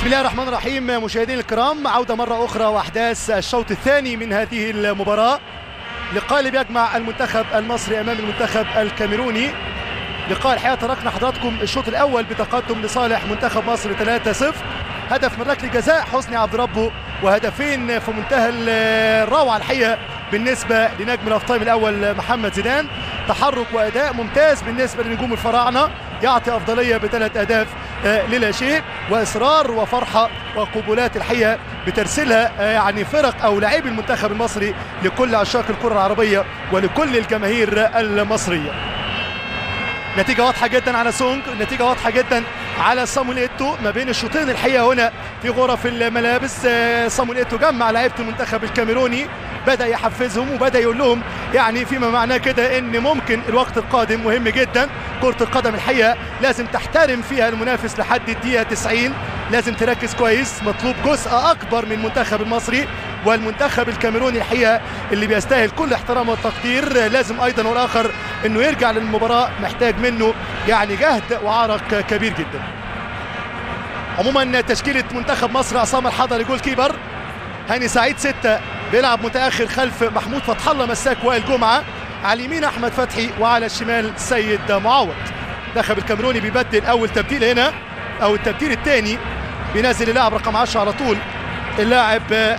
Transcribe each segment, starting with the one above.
بسم الله الرحمن الرحيم. مشاهدينا الكرام، عودة مرة أخرى وأحداث الشوط الثاني من هذه المباراة. لقاء اللي بيجمع المنتخب المصري أمام المنتخب الكاميروني. لقاء الحقيقة تركنا حضراتكم الشوط الأول بتقدم لصالح منتخب مصر 3-0. هدف من ركلة جزاء حسني عبد ربه، وهدفين في منتهى الروعة الحقيقة بالنسبة لنجم الهاف تايم الأول محمد زيدان. تحرك وأداء ممتاز بالنسبة لنجوم الفراعنة، يعطي أفضلية ب3 أهداف للا شيء، وإصرار وفرحة وقبولات الحقيقة بترسلها يعني فرق أو لاعبي المنتخب المصري لكل عشاق الكرة العربية ولكل الجماهير المصرية. نتيجة واضحة جدا على سونج، نتيجة واضحة جدا على صامويل إيتو. ما بين الشوطين الحقيقة هنا في غرف الملابس صامويل إيتو جمع لعيبة المنتخب الكاميروني، بدأ يحفزهم وبدأ يقول لهم يعني فيما معناه كده ان ممكن الوقت القادم مهم جدا. كرة القدم الحقيقة لازم تحترم فيها المنافس لحد الدقيقة 90، لازم تركز كويس. مطلوب جزء اكبر من المنتخب المصري والمنتخب الكاميروني الحقيقة اللي بيستاهل كل احترام والتقدير. لازم ايضا والاخر انه يرجع للمباراة، محتاج منه يعني جهد وعرق كبير جدا. عموما تشكيلة منتخب مصر: عصام الحضري جول كيبر، هاني سعيد 6 بيلعب متأخر خلف محمود فتح الله مساك وائل جمعة، على اليمين أحمد فتحي وعلى الشمال سيد معوض. المنتخب الكاميروني بيبدل أول تبديل هنا أو التبديل الثاني، بينزل اللاعب رقم 10 على طول اللاعب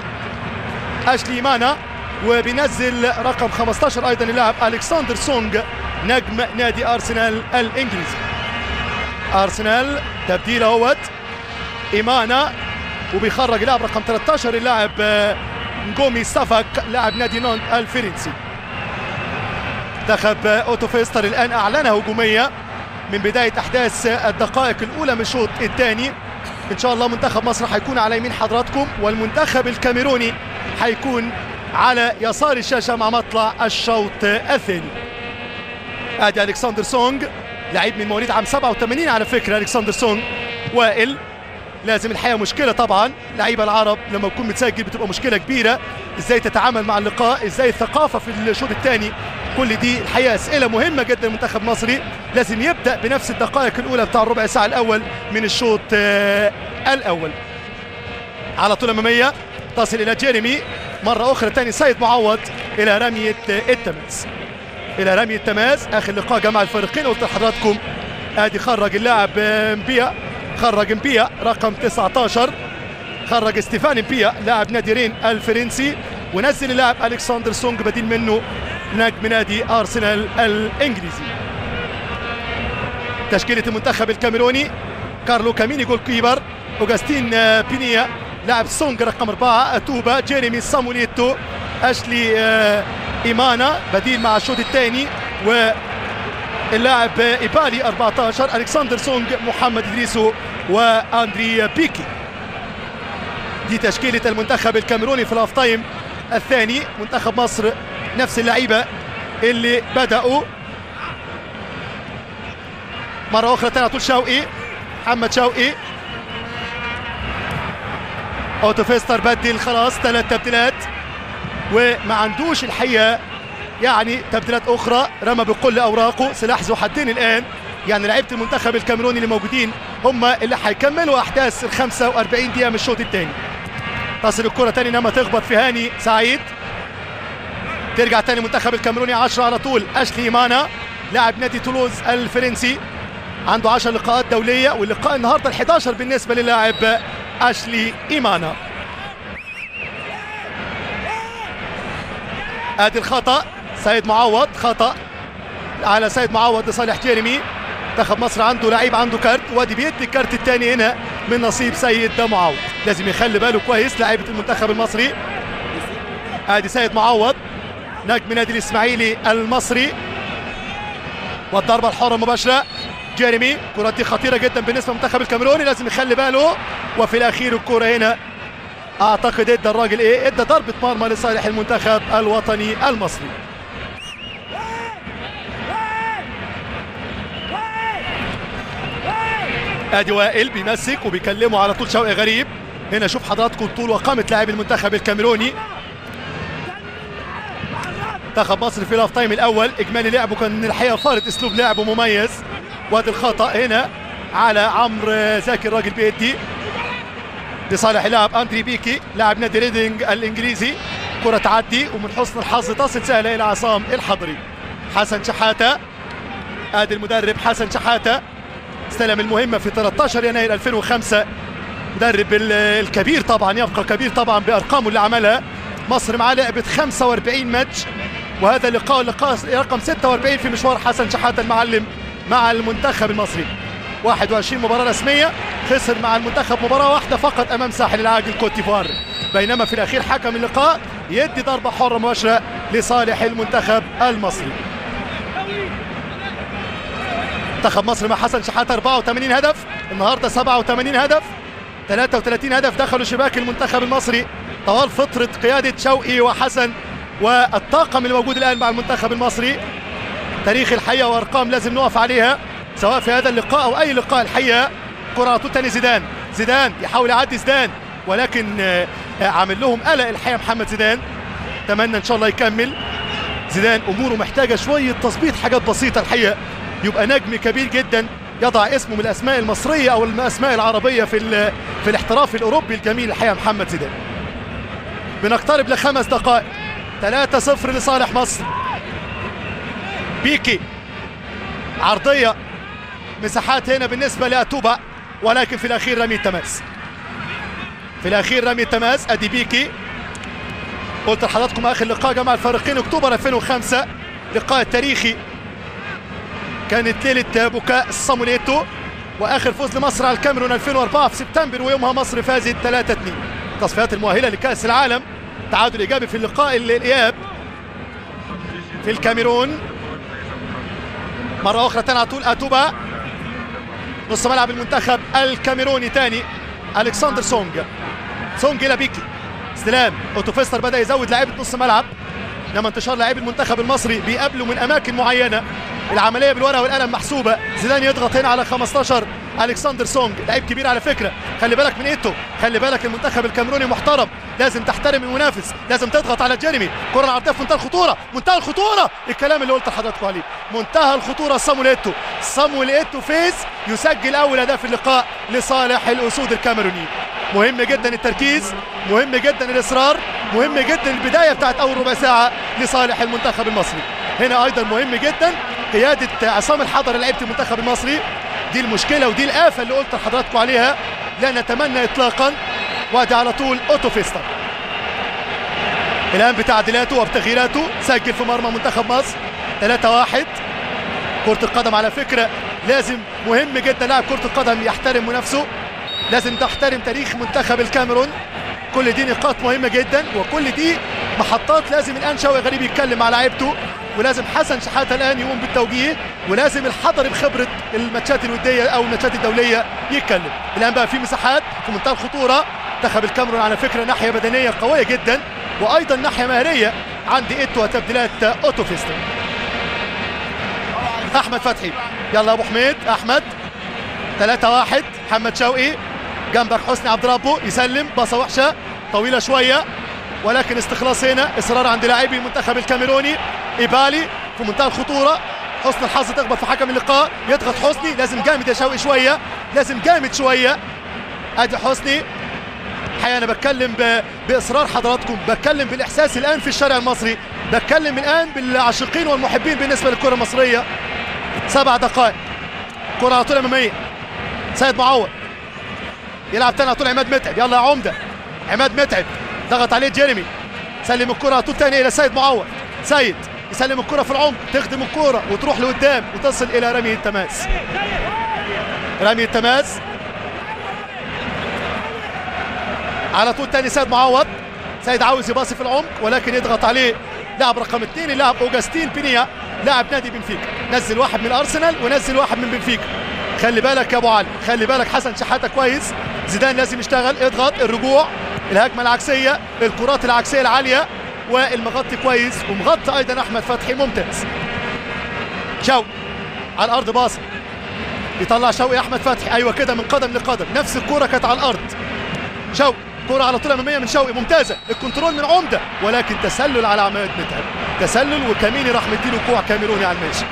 أشلي مانا، وبينزل رقم 15 أيضا اللاعب ألكسندر سونج نجم نادي أرسنال الإنجليزي. أرسنال تبديل اهوت إيمانا، وبيخرج اللاعب رقم 13 اللاعب نجومي سافاك لاعب نادي نانت الفرنسي. منتخب اوتو فيستر الان اعلنها هجوميه من بدايه احداث الدقائق الاولى من الشوط الثاني. ان شاء الله منتخب مصر هيكون على يمين حضراتكم، والمنتخب الكاميروني هيكون على يسار الشاشه مع مطلع الشوط الثاني. ادي الكسندر سونج، لعيب من مواليد عام 87 على فكره. الكسندر سونج وائل، لازم الحقيقه مشكله طبعا لعيبه العرب لما يكون متسجل بتبقى مشكله كبيره، ازاي تتعامل مع اللقاء، ازاي الثقافه في الشوط الثاني. كل دي الحقيقه اسئله مهمه جدا للمنتخب المصري. لازم يبدا بنفس الدقائق الاولى بتاع الربع ساعه الاول من الشوط الاول. على طول اماميه تصل الى جيريمي مره اخرى ثاني سيد معوض الى رميه التماس، الى رميه التماس. اخر لقاء جمع الفريقين قلت لحضراتكم. ادي خرج اللاعب مبيا، خرج مبيا رقم 19، خرج ستيفان مبيا لاعب نادي رين الفرنسي، ونزل اللاعب الكسندر سونج بديل منه نجم نادي ارسنال الانجليزي. تشكيله المنتخب الكاميروني: كارلو كاميني جول كيبر، اوغستين بينيا لاعب سونج رقم 4، اتوبا، جيريمي صامويل إيتو، اشلي ايمانا بديل مع الشوط الثاني، واللاعب ايبالي 14، الكسندر سونج، محمد ادريسو، واندري بيكي. دي تشكيله المنتخب الكاميروني في الهاف تايم الثاني. منتخب مصر نفس اللعيبه اللي بداوا. مره اخرى ثاني طول شوقي، محمد شوقي. اوتو فيستر بدل خلاص 3 تبديلات وما عندوش الحقيقه يعني تبديلات اخرى، رمى بكل اوراقه، سلاح ذو حدين الان. يعني لعيبه المنتخب الكاميروني اللي موجودين هم اللي هيكملوا احداث ال 45 دقيقه من الشوط الثاني. تصل الكره ثاني انما تخبط في هاني سعيد، ترجع ثاني منتخب الكاميروني 10 على طول. اشلي مانا لاعب نادي تولوز الفرنسي، عنده 10 لقاءات دوليه، واللقاء النهارده ال11 بالنسبه للاعب اشلي ايمانا. ادي الخطا سيد معوض، خطا على سيد معوض لصالح جيريمي. منتخب مصر عنده لعيب عنده كارت، وادي بيدي الكارت الثاني هنا من نصيب سيد معوض. لازم يخلي باله كويس لعيبه المنتخب المصري. ادي سيد معوض نجم نادي الاسماعيلي المصري، والضربه الحره المباشره. جيريمي، الكره دي خطيره جدا بالنسبه للمنتخب الكاميروني، لازم يخلي باله. وفي الاخير الكره هنا اعتقد ادى الراجل ادى ضربه مرمى لصالح المنتخب الوطني المصري. ادي وائل بيمسك وبيكلمه على طول شوقي غريب. هنا شوف حضراتكم طول وقامه لاعب المنتخب الكاميروني. منتخب مصر في الهاف تايم الاول اجمالي لعبه كان الحقيقه فارض اسلوب لعبه مميز. وادي الخطا هنا على عمرو زكي، الراجل بيدي لصالح اللاعب اندري بيكي لاعب نادي ريدينج الانجليزي. كرة تعدي ومن حسن الحظ تصل سهلة الى عصام الحضري. حسن شحاتة، ادي المدرب حسن شحاتة استلم المهمة في 13 يناير 2005. مدرب الكبير طبعا، يبقى كبير طبعا بارقامه اللي عملها. مصر معاه لعبت 45 ماتش، وهذا اللقاء رقم 46 في مشوار حسن شحاتة المعلم مع المنتخب المصري. 21 مباراة رسمية، خسر مع المنتخب مباراة واحدة فقط امام ساحل العاج الكوت ديفوار، بينما في الاخير حكم اللقاء يدي ضربة حرة مباشرة لصالح المنتخب المصري. منتخب مصر مع حسن شحاتة 84 هدف، النهارده 87 هدف، 33 هدف دخلوا شباك المنتخب المصري طوال فترة قيادة شوقي وحسن والطاقم الموجود الآن مع المنتخب المصري. تاريخ الحقيقة وأرقام لازم نقف عليها سواء في هذا اللقاء أو أي لقاء. الحقيقة كرة تاني زيدان يحاول يعدي زيدان، ولكن عامل لهم قلق الحقيقة محمد زيدان. أتمنى إن شاء الله يكمل زيدان، أموره محتاجة شوية تظبيط، حاجات بسيطة الحقيقة يبقى نجم كبير جدا يضع اسمه من الأسماء المصرية أو الأسماء العربية في الاحتراف الأوروبي الجميل الحقيقة محمد زيدان. بنقترب ل5 دقائق، 3-0 لصالح مصر. بيكي عرضية، مساحات هنا بالنسبة لأتوبا، ولكن في الأخير رمي التماس. أدي بيكي، قلت لحضراتكم آخر لقاء جمع الفريقين أكتوبر 2005، لقاء تاريخي كانت ليلة بكاء صاموليتو، وآخر فوز لمصر على الكاميرون 2004 في سبتمبر، ويومها مصر فازت 3-2. تصفيات المؤهلة لكأس العالم، تعادل إيجابي في اللقاء الإياب في الكاميرون. مرة أخرى تاني على طول أتوبا، نص ملعب المنتخب الكاميروني تاني ألكسندر سونج إلى بيكي، استلام أوتو فيستر بدأ يزود لاعيبة نص ملعب، انما انتشار لاعبي المنتخب المصري بيقابلوا من اماكن معينه، العمليه بالورقه والقلم محسوبه. زيدان يضغط هنا على 15 الكسندر سونج، لعيب كبير على فكره، خلي بالك من ايتو، خلي بالك المنتخب الكاميروني محترم، لازم تحترم المنافس، لازم تضغط على جيريمي. كره عرضيه في منتهى الخطوره، الكلام اللي قلت لحضراتكم عليه، منتهى الخطوره. صامويل ايتو فيز يسجل اول هدف في اللقاء لصالح الاسود الكاميرونيين. مهم جدا التركيز، مهم جدا الاصرار، مهم جدا البدايه بتاعت اول ربع ساعه لصالح المنتخب المصري. هنا ايضا مهم جدا قياده عصام الحضري لعيبه المنتخب المصري، دي المشكله ودي الافه اللي قلت لحضراتكم عليها، لا نتمنى اطلاقا. وادي على طول اوتو فيستر الان بتعديلاته وبتغييراته، سجل في مرمى منتخب مصر 3-1. كره القدم على فكره لازم، مهم جدا لاعب كره القدم يحترم نفسه، لازم تحترم تاريخ منتخب الكاميرون. كل دي نقاط مهمه جدا، وكل دي محطات لازم الان شوقي غريب يتكلم مع لاعيبته، ولازم حسن شحاتة الان يقوم بالتوجيه، ولازم الحضري بخبره الماتشات الوديه او الماتشات الدوليه يتكلم. الان بقى في مساحات في منتهى الخطوره، منتخب الكاميرون على فكره ناحيه بدنيه قويه جدا، وايضا ناحيه مهاريه عند ايتو وتبديلات اوتو فيستر. احمد فتحي، يلا ابو حميد احمد، 3-1. محمد شوقي جنبك، حسني عبد ربه يسلم، باصه وحشه طويله شويه، ولكن استخلاص هنا، اصرار عند لاعبي المنتخب الكاميروني. ايبالي في منتهى الخطوره، حسن الحظ تخبط في حكم اللقاء، يضغط حسني، لازم جامد يا شوقي شويه، لازم جامد شويه. ادي حسني، الحقيقه انا بتكلم باصرار حضراتكم، بتكلم بالاحساس الان في الشارع المصري، بتكلم الان بالعاشقين والمحبين بالنسبه للكره المصريه. 7 دقائق، كره على طول اماميه، سيد معوض يلعب تاني على طول عماد متعب، يلا يا عمده عماد متعب، ضغط عليه جيريمي، سلم الكره على طول تاني الى سيد معوض، سيد يسلم الكره في العمق، تخدم الكره وتروح لقدام وتصل الى رمي التماس. على طول تاني سيد معوض، سيد عاوز يباصي في العمق ولكن يضغط عليه لاعب رقم 2 اللاعب اوجستين بينيا لاعب نادي بنفيكا، نزل واحد من الارسنال ونزل واحد من بنفيكا. خلي بالك يا ابو علي، خلي بالك حسن شحاتة كويس، زيدان لازم يشتغل، اضغط الرجوع، الهجمه العكسيه، الكرات العكسيه العاليه، والمغطي كويس، ومغطي ايضا احمد فتحي ممتاز. شوقي على الارض باص، يطلع شوقي احمد فتحي، ايوه كده من قدم لقدم، نفس الكوره كانت على الارض. شوقي كرة على طول اماميه من شوقي ممتازه، الكنترول من عمده، ولكن تسلل على عماد متعب، تسلل، وكميني راح مديله كوع كاميروني على الماشي،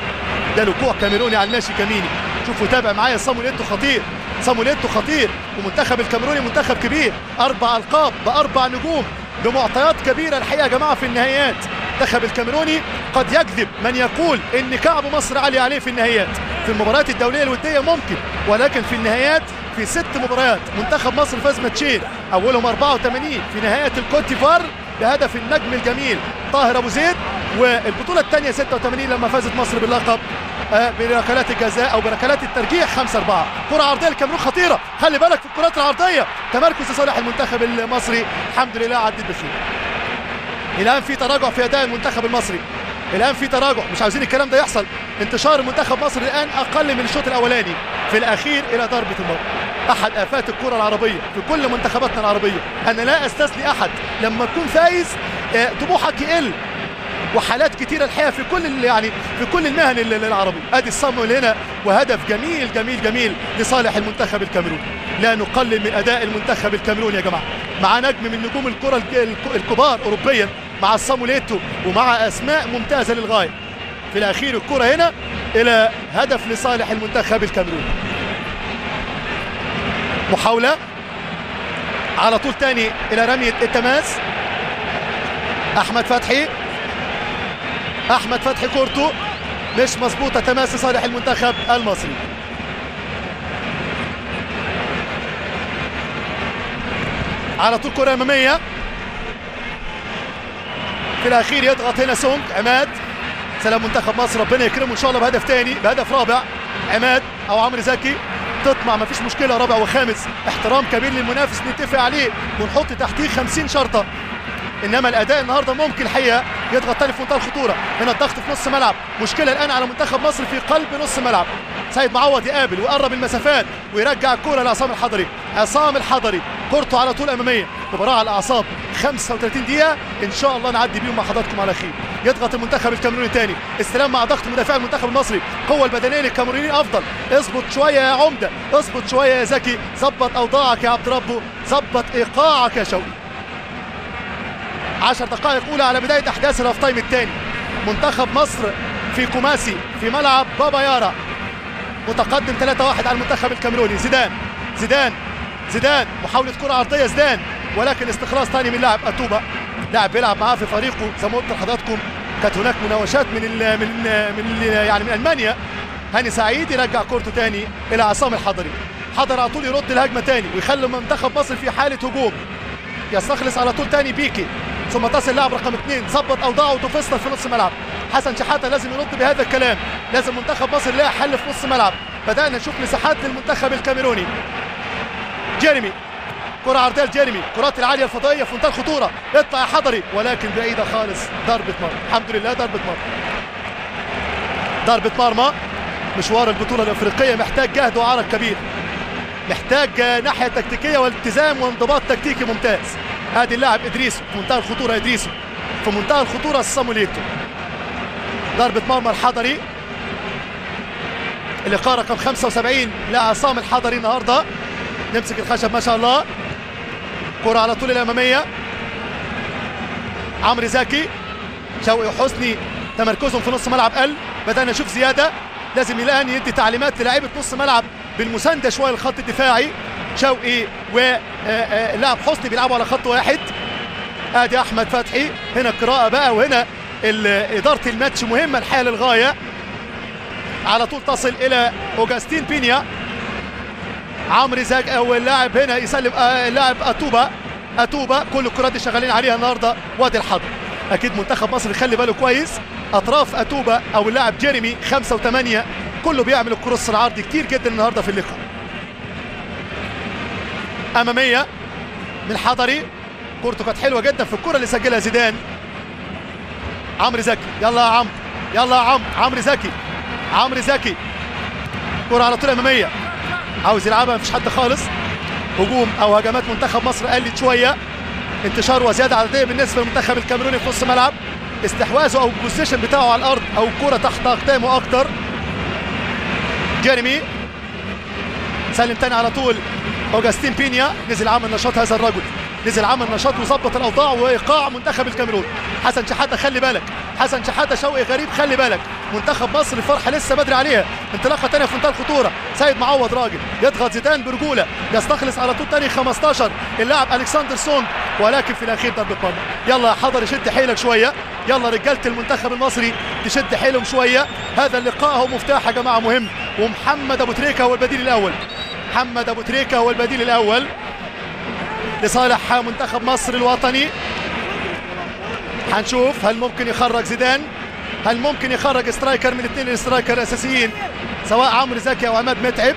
اداله كوع كاميروني على الماشي كميني. شوفوا تابع معايا صامويل ايتو، خطير صامويليتو خطير، ومنتخب الكاميروني منتخب كبير، 4 ألقاب ب4 نجوم بمعطيات كبيرة الحقيقة يا جماعة في النهائيات. المنتخب الكاميروني قد يكذب من يقول ان كعب مصر عالي عليه في النهائيات. في المباريات الدولية الودية ممكن، ولكن في النهائيات في 6 مباريات منتخب مصر فاز ماتشين، اولهم 84 في نهائيات الكوت ديفوار بهدف النجم الجميل طاهر ابو زيد، والبطولة الثانية 86 لما فازت مصر باللقب بركلات الجزاء او بركلات الترجيح 5-4. كرة عرضية للكاميرون خطيرة، خلي بالك في الكرات العرضية، تمركز لصالح المنتخب المصري، الحمد لله عدت بخير. الان في تراجع في اداء المنتخب المصري، الان في تراجع، مش عاوزين الكلام ده يحصل. انتشار المنتخب مصر الان اقل من الشوط الاولاني، في الاخير الى ضربة المرمى. احد افات الكرة العربية في كل منتخباتنا العربية، انا لا استثني احد، لما تكون فايز طموحك يقل، وحالات كتيره الحقيقه في كل في كل المهن العربيه. ادي الصامويل هنا، وهدف جميل جميل جميل لصالح المنتخب الكاميروني. لا نقلل من اداء المنتخب الكاميروني يا جماعه، مع نجم من نجوم الكره الكبار اوروبيا، مع صامويليتو ومع اسماء ممتازه للغايه. في الاخير الكره هنا الى هدف لصالح المنتخب الكاميروني. محاوله على طول تاني الى رميه التماس. احمد فتحي كورته مش مظبوطه، تماس لصالح المنتخب المصري. على طول كره اماميه، في الاخير يضغط هنا سونج عماد. سلام منتخب مصر، ربنا يكرمه ان شاء الله بهدف ثاني، بهدف رابع. عماد او عمرو زكي تطمع، مفيش مشكله، رابع وخامس، احترام كبير للمنافس نتفق عليه ونحط تحتيه 50 شرطه. انما الاداء النهارده ممكن الحقيقه يضغط تاني في منتهى الخطوره. هنا الضغط في نص ملعب، مشكله الان على منتخب مصر في قلب نص ملعب. سيد معوض يقابل ويقرب المسافات ويرجع الكوره لعصام الحضري. عصام الحضري كورته على طول اماميه. مباراه على الاعصاب، 35 دقيقه ان شاء الله نعدي بيهم مع حضراتكم على خير. يضغط المنتخب الكاميروني تاني، استلام مع ضغط مدافع المنتخب المصري. قوه البدنيه للكاميرونيين افضل. اظبط شويه يا عمده، اظبط شويه يا زكي، ظبط اوضاعك يا عبد ربه، ظبط ايقاعك يا شوقي. 10 دقائق اولى على بدايه احداث الهاف تايم الثاني. منتخب مصر في كوماسي في ملعب بابا يارا متقدم 3-1 على المنتخب الكاميروني. زيدان محاوله كره عرضيه زيدان، ولكن استخلاص ثاني من لاعب اتوبا، لاعب بيلعب معاه في فريقه. زي ما قلت لحضراتكم كانت هناك مناوشات من المانيا. هاني سعيد يرجع كورته ثاني الى عصام الحضري. على طول يرد الهجمه ثاني ويخلي منتخب مصر في حاله هجوم. يستخلص على طول ثاني بيكي، ثم تصل لاعب رقم 2، ظبط اوضاعه وتفصل في نص ملعب. حسن شحاته لازم يرد بهذا الكلام، لازم منتخب مصر يلاقي حل في نص ملعب. بدانا نشوف مساحات للمنتخب الكاميروني. جيريمي، كره عرضيه لجيريمي، كرات العاليه الفضائيه في منتهى الخطوره، اطلع يا حضري، ولكن بعيده خالص. ضربه مرمى، الحمد لله ضربه مرمى. مشوار البطوله الافريقيه محتاج جهد وعرق كبير، محتاج ناحيه تكتيكيه والتزام وانضباط تكتيكي ممتاز. ادي اللاعب ادريسو في منتهى الخطوره، في منتهى الخطوره صامويليتو. ضربه مرمى الحضري، اللقاء رقم 75 لعصام الحضري النهارده. نمسك الخشب ما شاء الله. كره على طول الاماميه، عمرو زكي، شوقي وحسني تمركزهم في نص ملعب قل. بدانا نشوف زياده، لازم الان يدي تعليمات للاعيبه نص ملعب بالمسانده شويه للخط الدفاعي. شوقي ولاعب حسني بيلعبوا على خط واحد. ادي احمد فتحي، هنا القراءه بقى، وهنا اداره الماتش مهمه الحقيقه للغايه. على طول تصل الى اوجستين بينيا. عمرو زكي او اللاعب هنا يسلم اللاعب اتوبا. كل الكرات دي شغالين عليها النهارده. وادي الحضر، اكيد منتخب مصر يخلي باله كويس. اطراف اتوبا او اللاعب جيريمي 5 و8 كله بيعمل الكروس العرضي كتير جدا النهارده في اللقاء. اماميه من حضري، كورته كانت حلوه جدا في الكره اللي سجلها زيدان. عمرو زكي، يلا يا عمرو، عمرو زكي كره على طول اماميه، عاوز يلعبها مفيش حد خالص. هجوم او هجمات منتخب مصر قلت شويه، انتشار وزياده عدديه بالنسبه للمنتخب الكاميروني في نص ملعب. استحواذه او البوزيشن بتاعه على الارض او الكره تحت اقدامه اكتر. جيريمي سلم تاني على طول اوجستين بينيا، نزل عمل نشاط هذا الرجل. نزل عمل نشاط وظبط الاوضاع وايقاع منتخب الكاميرون. حسن شحاته خلي بالك، حسن شحاته شوقي غريب خلي بالك. منتخب مصر الفرحه لسه بدري عليها. انطلاقه ثانيه في منتهى الخطوره. سيد معوض راجل يضغط زيدان برجوله، يستخلص على طول ثاني 15 اللاعب الكسندر سونج، ولكن في الاخير ضربه مرمى. يلا يا حضر شد حيلك شويه، يلا رجاله المنتخب المصري تشد حيلهم شويه. هذا اللقاء هو مفتاح يا جماعه مهم، ومحمد ابو تريكه هو البديل الاول. محمد ابو تريكه هو البديل الاول لصالح منتخب مصر الوطني. هنشوف هل ممكن يخرج زيدان، هل ممكن يخرج سترايكر من اثنين السترايكر الاساسيين سواء عمرو زكي او عماد متعب.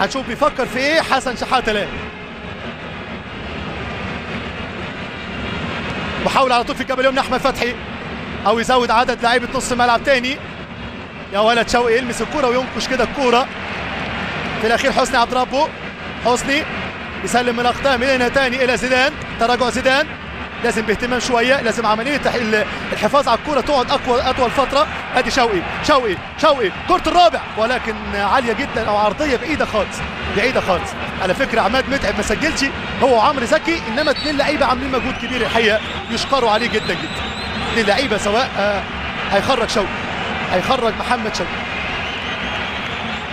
هنشوف بيفكر في ايه حسن شحاته. لا محاول على طول في جبل يمنى احمد فتحي، او يزود عدد لاعيبه نص ملعب تاني. يا ولد شوقي يلمس الكوره وينكش كده الكوره. في الاخير حسني عبد ربه، حسني يسلم من الاقدام هنا تاني الى زيدان. تراجع زيدان لازم باهتمام شويه، لازم عمليه الحفاظ على الكوره تقعد اطول فتره. ادي شوقي كره الرابع، ولكن عاليه جدا او عرضيه بعيده خالص. على فكره عماد متعب ما سجلش هو وعمرو زكي، انما اثنين لعيبه عاملين مجهود كبير الحقيقه يشكروا عليه جدا. اثنين لعيبه سواء هيخرج شوقي هيخرج محمد شوقي،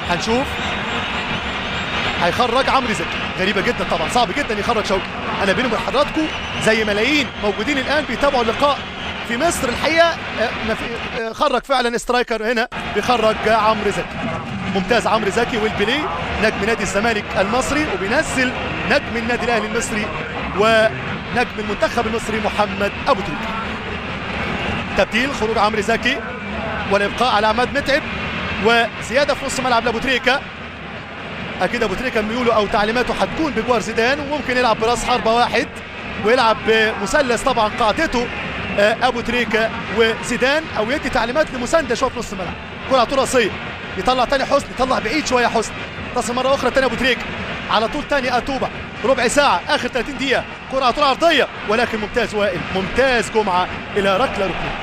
هنشوف هيخرج عمرو زكي. غريبه جدا طبعا، صعب جدا يخرج شوقي. انا بيني وبين حضراتكم زي ملايين موجودين الان بيتابعوا اللقاء في مصر الحقيقه، خرج فعلا سترايكر هنا بيخرج عمرو زكي. ممتاز عمرو زكي والبيليه نجم نادي الزمالك المصري، وبينزل نجم النادي الاهلي المصري ونجم المنتخب المصري محمد ابو تريكه. تبديل خروج عمرو زكي والابقاء على عماد متعب وزياده في نص ملعب لابو تريكه. اكيد ابو تريكه ميوله او تعليماته هتكون بجوار زيدان، وممكن يلعب براس حربه واحد ويلعب بمثلث طبعا قاعدته ابو تريكه وزيدان، او يدي تعليمات لمسانده شويه في نص الملعب. كره على طول راسيه، يطلع تاني حسني، يطلع بعيد شويه حسني، تصل مره اخرى تاني ابو تريكه، على طول تاني اتوبه. ربع ساعه اخر 30 دقيقه، كره على طول عرضيه، ولكن ممتاز وائل، ممتاز جمعه الى ركله ركنيه.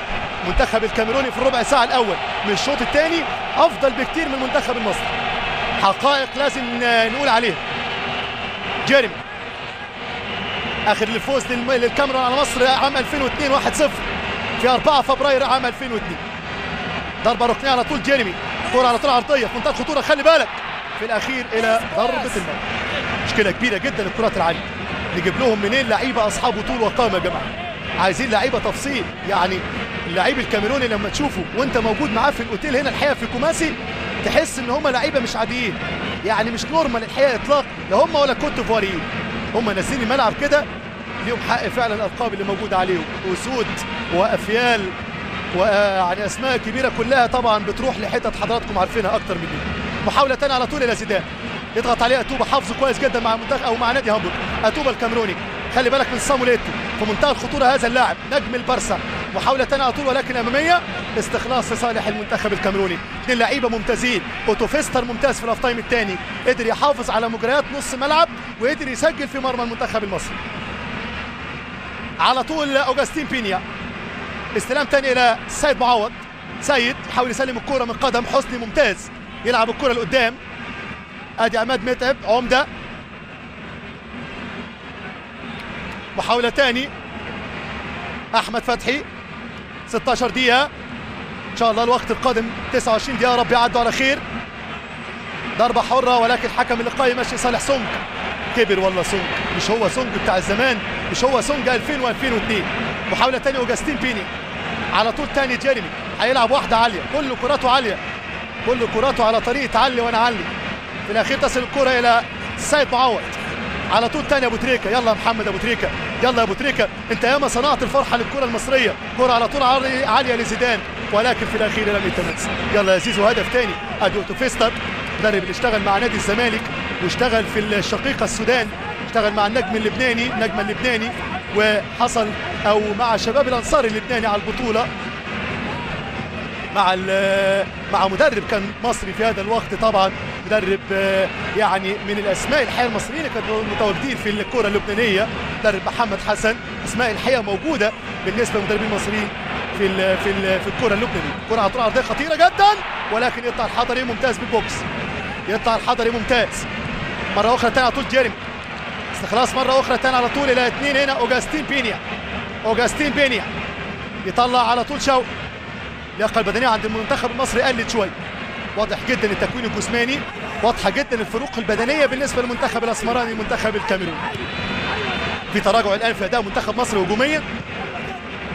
المنتخب الكاميروني في الربع ساعه الاول من الشوط الثاني افضل بكتير من المنتخب المصري. حقائق لازم نقول عليها. جيريمي اخر الفوز للكاميرون على مصر عام 2002 1-0 في 4 فبراير عام 2002. ضربه ركنيه على طول جيريمي، كره على طول عرضيه في منتهى الخطوره، خلي بالك في الاخير الى ضربه المرمى. مشكله كبيره جدا الكرات العاليه، نجيب لهم منين لعيبه اصحاب طول وقامه يا جماعه؟ عايزين لعيبه تفصيل. يعني اللعيب الكاميروني لما تشوفه وانت موجود معاه في الاوتيل هنا الحقيقه في كوماسي تحس ان هم لعيبه مش عاديين، يعني مش نورمال الحقيقه اطلاق، لا هم ولا كوت ديفواريين. هم نازلين الملعب كده ليهم حق فعلا الالقاب اللي موجوده عليهم، اسود وافيال ويعني اسماء كبيره كلها طبعا بتروح لحتت حضراتكم عارفينها اكتر مني. محاوله ثانيه على طول الى زيدان، يضغط عليه اتوبه، حافظه كويس جدا مع منتخب او مع نادي هامبورغ. اتوبه الكاميروني، خلي بالك من سامويل ايتو في منتهى الخطوره هذا اللاعب نجم البارسا. محاوله ثانيه على طول ولكن اماميه، استخلاص لصالح المنتخب الكاميروني. اثنين لعيبه ممتازين، اوتو فيستر ممتاز في الاوف تايم الثاني، قدر يحافظ على مجريات نص ملعب وقدر يسجل في مرمى المنتخب المصري. على طول اوجستين بينيا، استلام ثاني الى سيد معوض. سيد يحاول يسلم الكره من قدم حسني، ممتاز يلعب الكره لقدام. ادي عماد متعب عمده، محاوله ثاني احمد فتحي. 16 دقيقه ان شاء الله، الوقت القادم 29 دقيقه، رب يعدوا على خير. ضربه حره ولكن حكم اللقاء يمشي صالح سونج. كبر والله سونج، مش هو سونج بتاع الزمان، مش هو سونج 2000 و2002. محاوله ثانيه اوجستين بيني، على طول ثاني جيريمي هيلعب واحده عاليه، كل كراته عاليه، كل كراته على طريقه علي وانا علي. في الاخير تصل الكره الى سيد معوض، على طول ثاني ابو تريكه. يلا يا محمد ابو تريكه، يلا يا ابو تريكه، انت ياما صنعت الفرحه للكره المصريه. كره على طول عاليه لزيدان، ولكن في الاخير لم يتمس. يلا يا زيزو هدف ثاني. ادي اوتو فيستر، مدرب اللي اشتغل مع نادي الزمالك واشتغل في الشقيقه السودان، اشتغل مع النجم اللبناني وحصل او مع شباب الانصار اللبناني على البطوله، مع مدرب كان مصري في هذا الوقت طبعا، مدرب يعني من الاسماء الحقيقه المصريين كانوا متواجدين في الكره اللبنانيه، مدرب محمد حسن. اسماء الحقيقه موجوده بالنسبه للمدربين المصريين في الكره اللبنانيه. كره على طول عرضيه خطيره جدا، ولكن يقطع الحضري ممتاز بالبوكس، يقطع الحضري ممتاز. مره اخرى ثانيه على طول جيريمي، استخلاص مره اخرى تاني على طول الى 2 هنا. اوجاستين بينيا يطلع على طول شوقي. اللياقه البدنيه عند المنتخب المصري قلت شويه، واضح جدا التكوين الجسماني، واضحه جدا الفروق البدنيه بالنسبه للمنتخب الاسمراني المنتخب الكاميروني. في تراجع الان في اداء منتخب مصر هجوميا.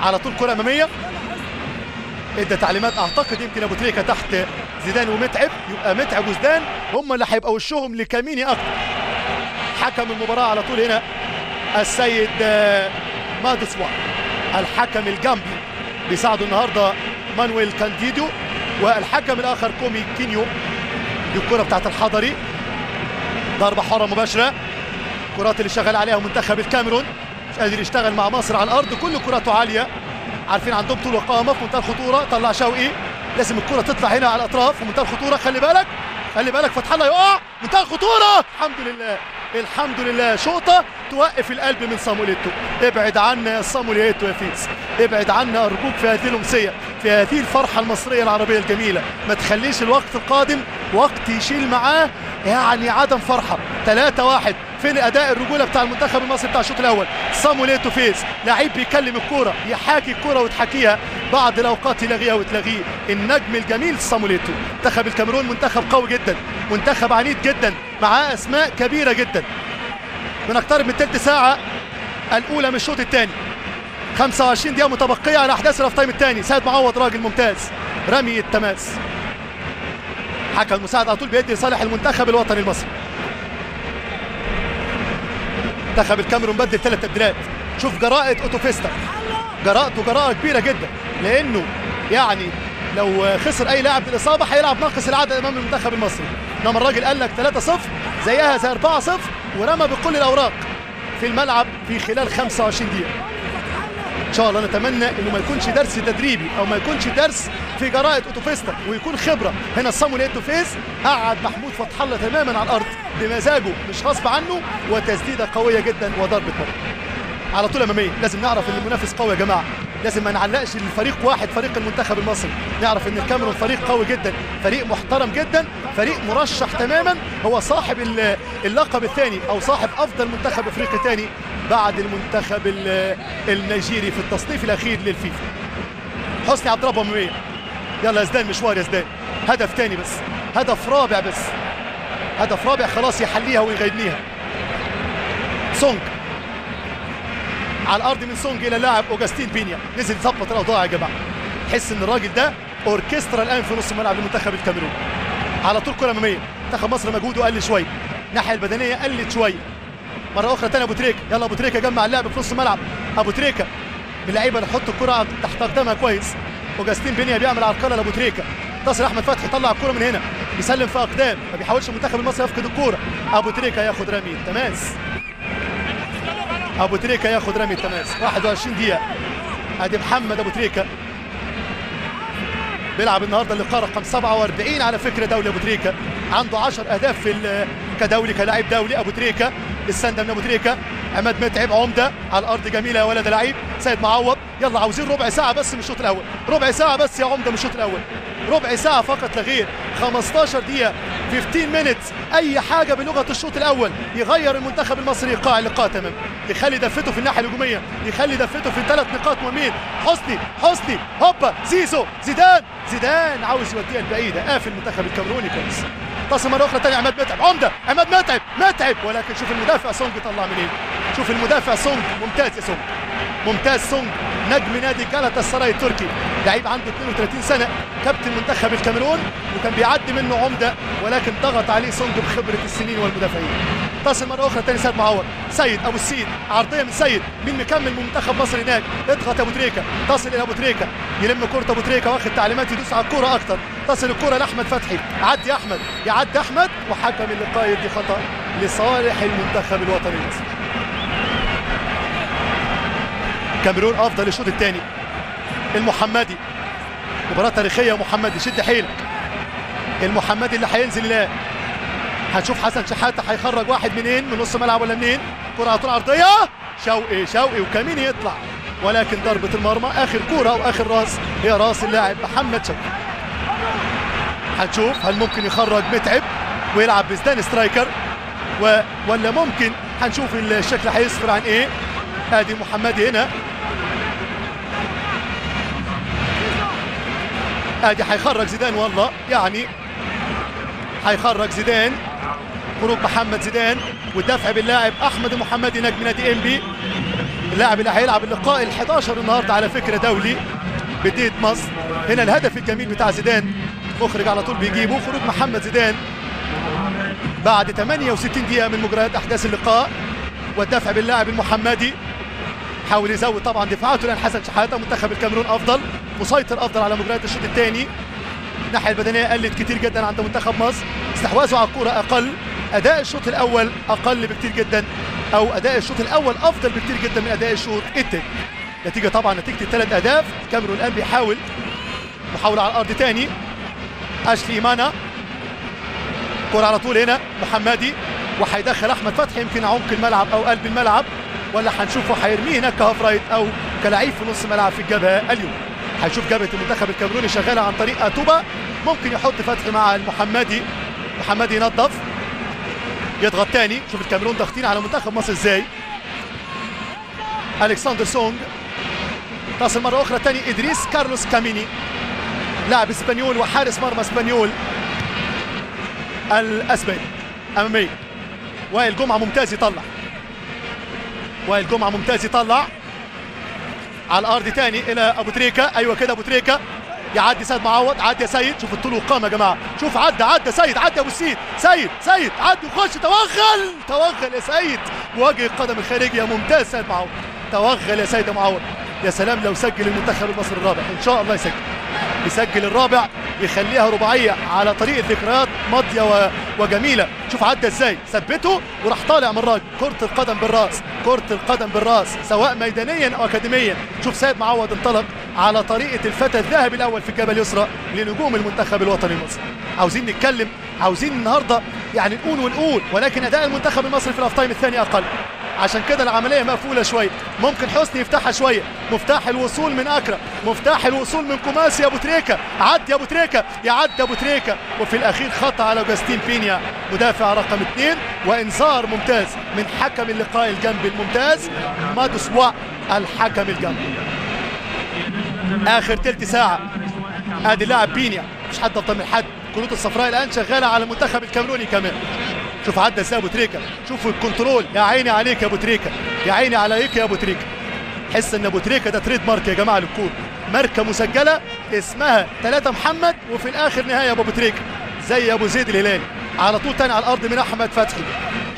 على طول كره اماميه، ادى تعليمات اعتقد يمكن ابو تريكه تحت زيدان ومتعب، يبقى متعب وزيدان هم اللي هيبقى وشهم لكاميني اكتر. حكم المباراه على طول هنا السيد مادوسوا، الحكم الجامبي بيساعده النهارده مانويل كانديدو، والحكم الاخر كومي كينيو. دي الكره بتاعت الحضري، ضربه حره مباشره. الكرات اللي شغال عليها منتخب الكاميرون مش قادر يشتغل مع مصر على الارض، كل كراته عاليه، عارفين عندهم طول وقامه في منتهى الخطوره. طلع شوقي، لازم الكره تطلع هنا على الاطراف في منتهى الخطوره. خلي بالك فتح الله يقع، منتهى الخطوره. الحمد لله شوطه توقف القلب من صامويل ايتو. ابعد عنا يا صامويل ايتو يا فيس، ابعد عنا ارجوك في هذه الامسيه، في هذه الفرحه المصريه العربيه الجميله. ما تخليش الوقت القادم وقت يشيل معاه يعني عدم فرحه. 3-1. فين اداء الرجوله بتاع المنتخب المصري بتاع الشوط الاول؟ صامويل ايتو فيس لعيب بيكلم الكوره، يحاكي الكوره وتحكيها، بعد الاوقات يلغيها وتلغيه. النجم الجميل صامويل ايتو. منتخب الكاميرون منتخب قوي جدا، منتخب عنيد جدا، معاه اسماء كبيره جدا. بنقترب من تلت ساعه الاولى من الشوط الثاني، 25 دقيقه متبقيه على احداث الهاف تايم الثاني. سيد معوض راجل ممتاز، رمي التماس. حكم المساعد على طول بيدي لصالح المنتخب الوطني المصري. منتخب الكاميرون بدل 3 تبديلات. شوف جراءة اوتو فيستا، جراءته جراءة كبيرة جدا، لأنه يعني لو خسر أي لاعب بالإصابة هيلعب ناقص العدد أمام المنتخب المصري. إنما الراجل قال لك 3-0 زيها زي 4-0 ورمى بكل الأوراق في الملعب في خلال 25 دقيقة. إن شاء الله نتمنى إنه ما يكونش درس تدريبي أو ما يكونش درس في جراءة اوتو فيستا، ويكون خبرة. هنا صامويل ايتو فيس قعد محمود فتح الله تماما على الأرض بمزاجه مش غصب عنه، وتسديدة قوية جدا وضربة مرمى. على طول اماميه. لازم نعرف ان المنافس قوي يا جماعه، لازم ما نعلقش الفريق واحد فريق المنتخب المصري، نعرف ان الكاميرون فريق قوي جدا، فريق محترم جدا، فريق مرشح تماما، هو صاحب اللقب الثاني او صاحب افضل منتخب افريقي ثاني بعد المنتخب النيجيري في التصنيف الاخير للفيفا. حسني عبد ربه اماميه. يلا يا زدان، مشوار يا زدان، هدف ثاني بس، هدف رابع بس، هدف رابع خلاص يحليها ويغنيها. سونج على الارض، من سونج الى اللاعب اوجاستين بينيا، نزل يظبط الاوضاع يا جماعه. تحس ان الراجل ده اوركسترا الان في نص ملعب المنتخب الكاميروني. على طول كره اماميه. منتخب مصر مجهوده قل شويه، الناحيه البدنيه قلت شويه. مره اخرى ثاني ابو تريكه، يلا ابو تريكه جمع اللعب في نص الملعب. ابو تريكه من اللعيبه اللي يحط الكره تحت قدامها كويس. اوجاستين بينيا بيعمل عرقله لابو تريكه. تصل احمد فتحي طلع الكره من هنا، يسلم في اقدام، ما بيحاولش المنتخب المصري يفقد الكوره. ابو تريكه ياخد رمي التماس، ابو تريكه ياخد رمي التماس. 21 دقيقه. ادي محمد ابو تريكه بيلعب النهارده اللقاء رقم 47 على فكره دولي. ابو تريكه عنده 10 اهداف في كدولي كلاعب دولي. ابو تريكه السنده من ابو تريكه. عماد متعب عمده على الارض، جميله يا ولد لعيب. سيد معوض، يلا عاوزين ربع ساعه بس من الشوط الاول، ربع ساعه بس يا عمده من الشوط الاول، ربع ساعه فقط لا غير. 15 دقيقه، 15 مينتس، اي حاجه بلغه الشوط الاول يغير المنتخب المصري ايقاع اللقاء تماما، يخلي دفته في الناحيه الهجوميه، يخلي دفته في 3 نقاط مهمين. حسني هوبا زيزو، زيدان عاوز يوديها البعيده، قافل المنتخب الكاميروني كويس. تصل مره اخرى ثانيه عماد متعب، عمده عماد متعب، ولكن شوف المدافع سونج طلع منين، شوف المدافع سونج، ممتاز يا سونج، ممتاز سونج، نجم نادي جالاتا السراي التركي، لعيب عنده 32 سنه، كابتن منتخب الكاميرون، وكان بيعدي منه عمده ولكن ضغط عليه سونج بخبره السنين والمدافعين. تصل مره اخرى ثاني سيد معوض، سيد ابو السيد، عرضيه من سيد، مين مكمل من منتخب مصر هناك، اضغط ابو تريكه، تصل الى ابو تريكه، يلم كره ابو تريكه، واخد تعليمات يدوس على الكره اكتر، تصل الكره لاحمد فتحي، عدي احمد، يعدي احمد، وحكم اللقاء يدي خطا لصالح المنتخب الوطني المصري. كاميرون افضل الشوط الثاني. المحمدي، مباراه تاريخيه. محمدي شد حيلك، المحمدي اللي هينزل الان. هنشوف حسن شحاته هيخرج واحد منين، من نص ملعب ولا منين؟ كره على طول عرضيه، شوقي وكمين يطلع، ولكن ضربه المرمى. اخر كوره او اخر راس هي راس اللاعب محمد شوقي. هنشوف هل ممكن يخرج متعب ويلعب بزدان سترايكر. ولا ممكن هنشوف الشكل هيصفر عن ايه. ادي محمدي هنا، ادي هيخرج زيدان، والله يعني هيخرج زيدان، خروج محمد زيدان والدفع باللاعب احمد المحمدي نجم نادي انبي، اللاعب اللي هيلعب اللقاء ال11 النهارده على فكره دولي بدايه مصر. هنا الهدف الجميل بتاع زيدان، مخرج على طول بيجيبه، خروج محمد زيدان بعد 68 دقيقه من مجريات احداث اللقاء، والدفع باللاعب المحمدي. حاول يزود طبعا دفاعاته لان حسن شحاته منتخب الكاميرون افضل، مسيطر افضل على مجريات الشوط الثاني. الناحيه البدنيه قلت كتير جدا عند منتخب مصر، استحواذه على الكوره اقل، اداء الشوط الاول اقل بكتير جدا، او اداء الشوط الاول افضل بكتير جدا من اداء الشوط الثاني. نتيجه طبعا نتيجه الثلاث اهداف. الكاميرون الان بيحاول محاوله على الارض ثاني، اشلي ايمانا، كرة على طول هنا محمدي، وهيدخل احمد فتحي يمكن عمق الملعب او قلب الملعب، ولا هنشوفه هيرميه هناك كهاف رايت او كلاعب في نص ملعب في الجبهه اليوم. هيشوف جبهه المنتخب الكاميروني شغاله عن طريق اتوبا، ممكن يحط فتحي مع المحمدي، محمدي ينظف يضغط تاني. شوف الكاميرون ضاغطين على منتخب مصر ازاي. الكسندر سونج تصل مره اخرى تاني، ادريس كارلوس كاميني لاعب اسبانيول وحارس مرمى اسبانيول الاسباني امامي. وائل جمعه ممتاز يطلع، وائل جمعه ممتاز يطلع على الارض تاني الى ابو تريكه. ايوه كده ابو تريكه يعدي سيد معوض، عدي يا سيد، شوف الطول والقامه يا جماعه، شوف عدى سيد، عدى ابو السيد، سيد عدي وخش، توغل يا سيد بوجه القدم الخارجيه، ممتاز سيد معوض، توغل يا سيد يا معوض. يا سلام لو سجل المنتخب المصري الرابع، ان شاء الله يسجل الرابع، يخليها رباعيه على طريقه ذكريات ماضيه وجميله. شوف عدى ازاي، ثبته وراح طالع من الراجل. كره القدم بالراس، كره القدم بالراس سواء ميدانيا او اكاديميا. شوف سيد معوض انطلق على طريقه الفتى الذهبي الاول في الجبهه اليسرى لنجوم المنتخب الوطني المصري. عاوزين نتكلم، عاوزين النهارده يعني نقول، ولكن اداء المنتخب المصري في الهاف تايم الثاني اقل، عشان كده العمليه مقفوله شويه. ممكن حسني يفتحها شويه، مفتاح الوصول من اكرم، مفتاح الوصول من كوماسي. ابو تريكه عدي، ابو تريكه يعدي، ابو تريكه، وفي الاخير خطا على اوجستين بينيا مدافع رقم 2، وانذار ممتاز من حكم اللقاء الجنبي الممتاز مادوسوا الحكم الجنبي. اخر تلت ساعه ادي اللاعب بينيا، مش حد افضل من حد. الكروت الصفراء الان شغاله على المنتخب الكاميروني كمان. شوف عدى ازاي ابو تريكه، شوفوا الكنترول، يا عيني عليك يا ابو تريكه، يا عيني عليك يا ابو تريكه. حس ان ابو تريكه ده تريد مارك يا جماعه للكوره، ماركه مسجله اسمها 3 محمد، وفي الاخر نهايه ابو تريكه زي ابو زيد الهلالي. على طول تاني على الارض من احمد فتحي،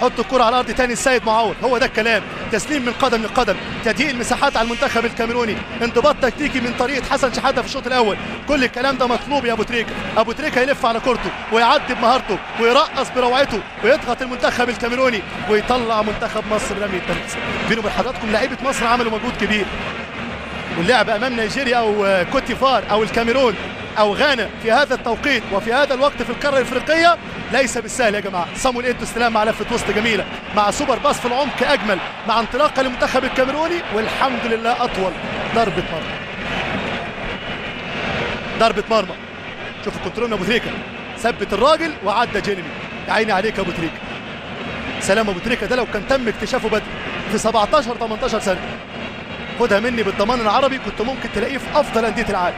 حط الكره على الارض تاني السيد معوض. هو ده الكلام، تسليم من قدم لقدم، تضييق المساحات على المنتخب الكاميروني، انضباط تكتيكي من طريقه حسن شحاته في الشوط الاول. كل الكلام ده مطلوب يا ابو تريكه. ابو تريكه يلف على كورته ويعدي بمهارته ويرقص بروعته ويضغط المنتخب الكاميروني ويطلع منتخب مصر رمي التماس. بيني وبين حضراتكم لعيبه مصر عملوا مجهود كبير، واللعب امام نيجيريا او كوت ديفوار او الكاميرون او غانا في هذا التوقيت وفي هذا الوقت في القاره الافريقيه ليس بالسهل يا جماعه. صامويل ايتو استلام مع لفه وسط جميله، مع سوبر باس في العمق اجمل، مع انطلاقه للمنتخب الكاميروني، والحمد لله اطول ضربه مرمى. ضربه مرمى. شوف الكنترول ابو تريكه، ثبت الراجل وعدى جيريمي. يا عيني عليك يا ابو تريكه. سلام ابو تريكه، ده لو كان تم اكتشافه بدري في 17 18 سنه، خدها مني بالضمان العربي، كنت ممكن تلاقيه في افضل انديه العالم.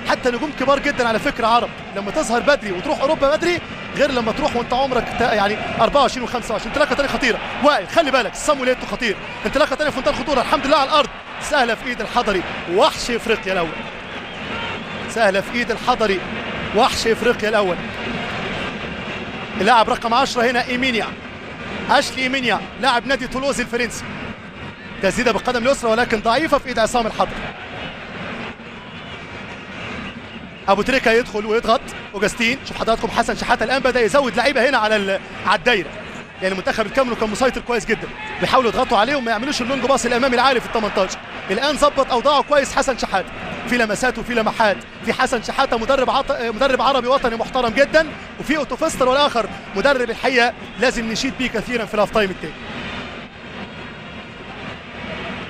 حتى نجوم كبار جدا على فكره عرب لما تظهر بدري وتروح اوروبا بدري غير لما تروح وانت عمرك يعني 24 و25. انطلاقه ثانيه خطيره، وائل خلي بالك، صامويل ايتو خطير، انطلاقه ثانيه في منتهى الخطوره. الحمد لله على الارض، سهله في ايد الحضري وحش افريقيا الاول، سهله في ايد الحضري وحش افريقيا الاول. اللاعب رقم 10 هنا ايمينيا، اشلي ايمينيا لاعب نادي تولوز الفرنسي. تسديده بالقدم اليسرى ولكن ضعيفه في ايد عصام الحضري. ابو تريكه يدخل ويضغط اوجستين. شوف حضراتكم حسن شحاته الان بدا يزود لعيبه هنا على الدايره، يعني المنتخب الكاميروني كان مسيطر كويس جدا، بيحاولوا يضغطوا عليه وما يعملوش اللونج باص الامامي العالي في ال 18. الان ظبط اوضاعه كويس حسن شحاته، في لمسات وفي لمحات، في حسن شحاته مدرب عربي وطني محترم جدا، وفي اوتو فيستر والاخر مدرب الحقيقه لازم نشيد بيه كثيرا في الهاف تايم الثاني.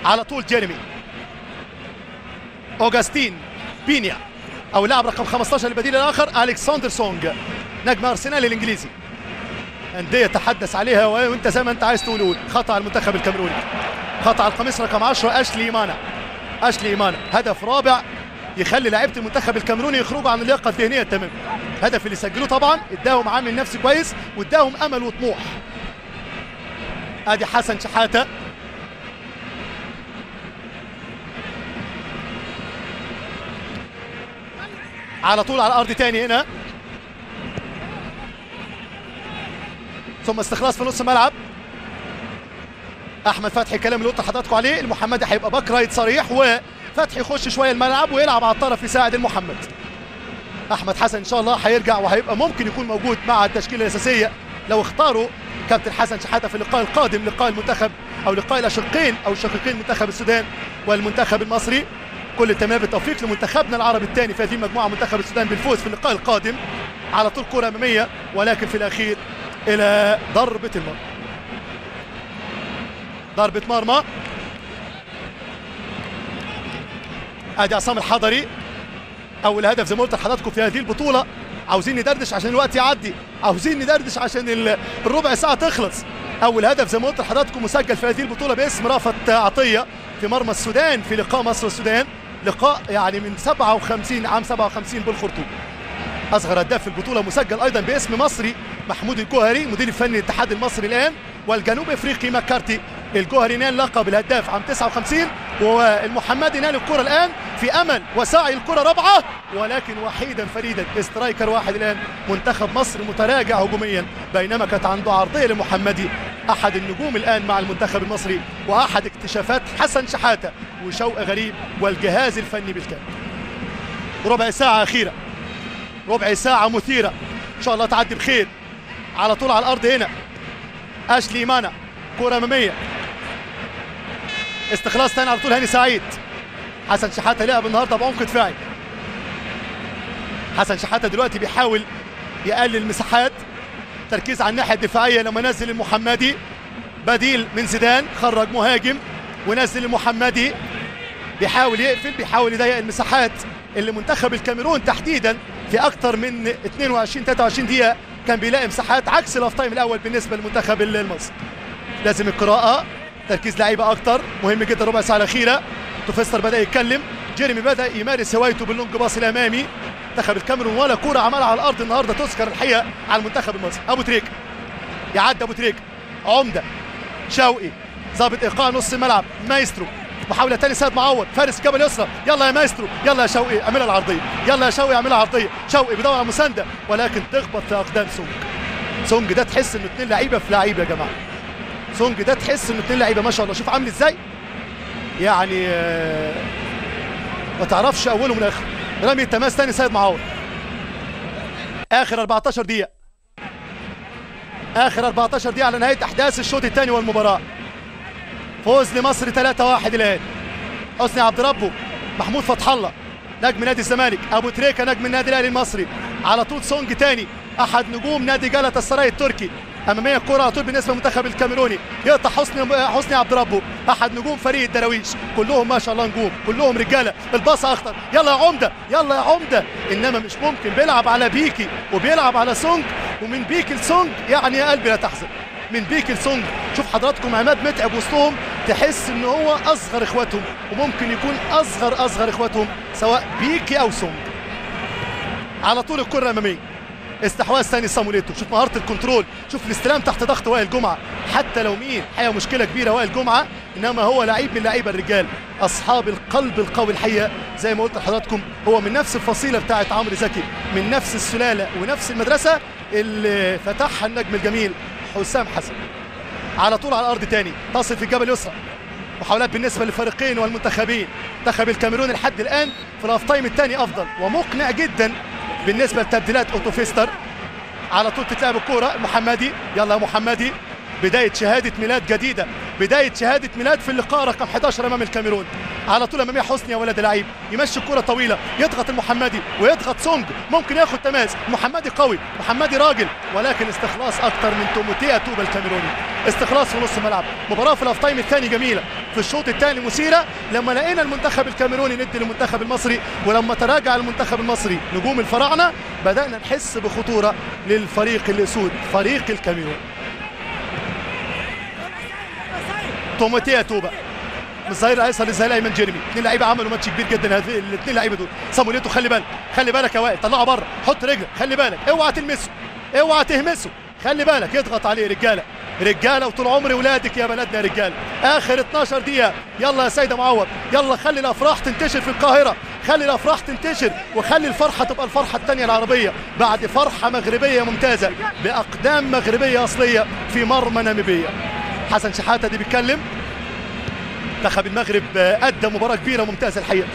على طول جيريمي، اوجستين بينيا او لاعب رقم 15 البديل الاخر الكسندر سونج نجم ارسنال الانجليزي. انديه تحدث عليها وانت زي ما انت عايز تقول. خطا المنتخب الكاميروني، خطا على القميص رقم 10 اشلي ايمانا. اشلي ايمانا هدف رابع يخلي لعيبه المنتخب الكاميروني يخرجوا عن اللياقه الذهنيه تماما. الهدف اللي سجلوه طبعا اداهم عامل نفسي كويس واداهم امل وطموح. ادي حسن شحاته على طول على الارض تاني هنا، ثم استخلاص في نص الملعب. احمد فتحي الكلام اللي قلت لحضراتكم عليه، المحمدي هيبقى باك رايت صريح وفتحي يخش شويه الملعب ويلعب على الطرف يساعد المحمد. احمد حسن ان شاء الله هيرجع وهيبقى ممكن يكون موجود مع التشكيله الاساسيه لو اختاروا كابتن حسن شحاته في اللقاء القادم، لقاء المنتخب او لقاء الاشقين او شقيقين منتخب السودان والمنتخب المصري. كل التمام بالتوفيق لمنتخبنا العربي الثاني في هذه المجموعه منتخب السودان بالفوز في اللقاء القادم. على طول كره اماميه ولكن في الاخير الى ضربه المرمى. ضربه مرمى. ادي عصام الحضري اول هدف زي ما قلت لحضراتكم في هذه البطوله. عاوزين ندردش عشان الوقت يعدي، عاوزين ندردش عشان الربع ساعه تخلص. اول هدف زي ما قلت لحضراتكم مسجل في هذه البطوله باسم رأفت عطيه في مرمى السودان في لقاء مصر والسودان، لقاء يعني من 57 عام 57 بالخرطوم. اصغر هداف في البطوله مسجل ايضا باسم مصري محمود الجوهري مدير الفني للاتحاد المصري الان، والجنوب افريقي مكارتي. الجوهري نال لقب الهداف عام 59 والمحمدي نال الكره الان في امل وسعي الكره رابعه ولكن وحيدا فريدا. استرايكر واحد الان منتخب مصر متراجع هجوميا، بينما كانت عنده عرضيه لمحمدي احد النجوم الان مع المنتخب المصري واحد اكتشافات حسن شحاته وشوقي غريب والجهاز الفني بالكامل. ربع ساعه اخيره، ربع ساعه مثيره ان شاء الله تعدي بخير. على طول على الارض هنا اشلي ايمانا، كره اماميه، استخلاص ثاني على طول هاني سعيد. حسن شحاته لعب النهارده بعمق دفاعي. حسن شحاته دلوقتي بيحاول يقلل مساحات، تركيز على الناحيه الدفاعيه لما نزل المحمدي بديل من زيدان، خرج مهاجم ونزل المحمدي بيحاول يقفل، بيحاول يضيق المساحات اللي منتخب الكاميرون تحديدا في اكثر من 22 23 دقيقه كان بيلاقي مساحات، عكس الاوف تايم الاول بالنسبه للمنتخب المصري. لازم القراءه، تركيز لعيبه اكتر، مهم جدا. ربع ساعه الاخيره توفيستر بدا يتكلم، جيريمي بدا يمارس هوايته باللونج باص الامامي. منتخب الكاميرون ولا كوره عملها على الارض النهارده تذكر الحقيقه على المنتخب المصري. ابو تريكه يعدي، ابو تريكه، عمده، شوقي ضابط ايقاع نص الملعب، مايسترو محاوله ثاني، سيد معوض، فارس الجبل اليسرى، يلا يا مايسترو، يلا يا شوقي اعملها العرضيه، يلا يا شوقي اعملها عرضيه. شوقي بيدور على مسانده ولكن تخبط في اقدام سونج. سونج ده تحس انه اثنين لعيبه في لعيبه يا جماعه. سونج ده تحس انه اثنين لعيبه ما شاء الله، شوف عامل ازاي يعني ما تعرفش اوله من اخره. رمي التماس ثاني سيد معوض. اخر 14 دقيقه، اخر 14 دقيقه على نهايه احداث الشوط الثاني والمباراه. فوز لمصر 3-1 الان. حسني عبد ربه، محمود فتح الله نجم نادي الزمالك، ابو تريكه نجم النادي الاهلي المصري، على طول سونج تاني احد نجوم نادي جالاتا السراي التركي. اماميه الكره على طول بالنسبه للمنتخب الكاميروني، يقطع حسني عبد ربه احد نجوم فريق الدراويش. كلهم ما شاء الله نجوم، كلهم رجاله. الباصه اخطر، يلا يا عمده، يلا يا عمده، انما مش ممكن. بيلعب على بيكي وبيلعب على سونج، ومن بيكي لسونج يعني يا قلبي لا تحزن. من بيكي لسونج، شوف حضراتكم عماد متعب وسطهم، تحس ان هو اصغر اخواتهم وممكن يكون اصغر اخواتهم سواء بيكي او سونج. على طول الكره الاماميه، استحواذ ثاني صاموليتو، شوف مهاره الكنترول، شوف الاستلام تحت ضغط وائل جمعه. حتى لو مين حقيقه مشكله كبيره وائل جمعه، انما هو لعيب من لعيبه الرجال اصحاب القلب القوي الحقيقه. زي ما قلت لحضراتكم هو من نفس الفصيله بتاعه عمرو زكي، من نفس السلاله ونفس المدرسه اللي فتحها النجم الجميل حسام حسن. على طول على الارض تاني، تصل في الجبل اليسرى. محاولات بالنسبه للفريقين والمنتخبين. منتخب الكاميرون لحد الان في الاوف تايم الثاني افضل ومقنع جدا بالنسبه لتبديلات اوتوفيستر. على طول تتلعب الكوره، محمدي، يلا يا محمدي، بدايه شهاده ميلاد جديده، بدايه شهاده ميلاد في اللقاء رقم 11 امام الكاميرون. على طول اماميه حسني يا ولد اللعيب، يمشي الكوره طويله، يضغط المحمدي ويضغط سونج، ممكن ياخد تماس. محمدي قوي، محمدي راجل، ولكن استخلاص اكتر من توموتيا توبا الكاميروني. استخلاص في نص الملعب. مباراه في الاوف تايم الثاني جميله، في الشوط الثاني مثيره، لما لقينا المنتخب الكاميروني ندي للمنتخب المصري، ولما تراجع المنتخب المصري نجوم الفراعنه بدانا نحس بخطوره للفريق الاسود فريق الكاميرون. توموتي اتوبا من الظهير الايسر للظهير الايمن جيرمي، اثنين لعيبه عملوا ماتش كبير جدا. هذه الاثنين لعيبه دول صامويل ايتو خلي بالك، خلي بالك يا وائل، طلعه بره، حط رجلك، خلي بالك، اوعى تلمسه، اوعى تهمسه، خلي بالك، يضغط عليه. رجاله رجاله وطول عمري ولادك يا بلدنا يا رجاله. اخر 12 دقيقه، يلا يا سيده معوض، يلا خلي الافراح تنتشر في القاهره، خلي الافراح تنتشر وخلي الفرحه تبقى الفرحه الثانيه العربيه بعد فرحه مغربيه ممتازه باقدام مغربيه اصليه في مرمى ناميبيه. حسن شحاته دي بيتكلم، منتخب المغرب ادى مباراه كبيره ممتازه الحقيقه.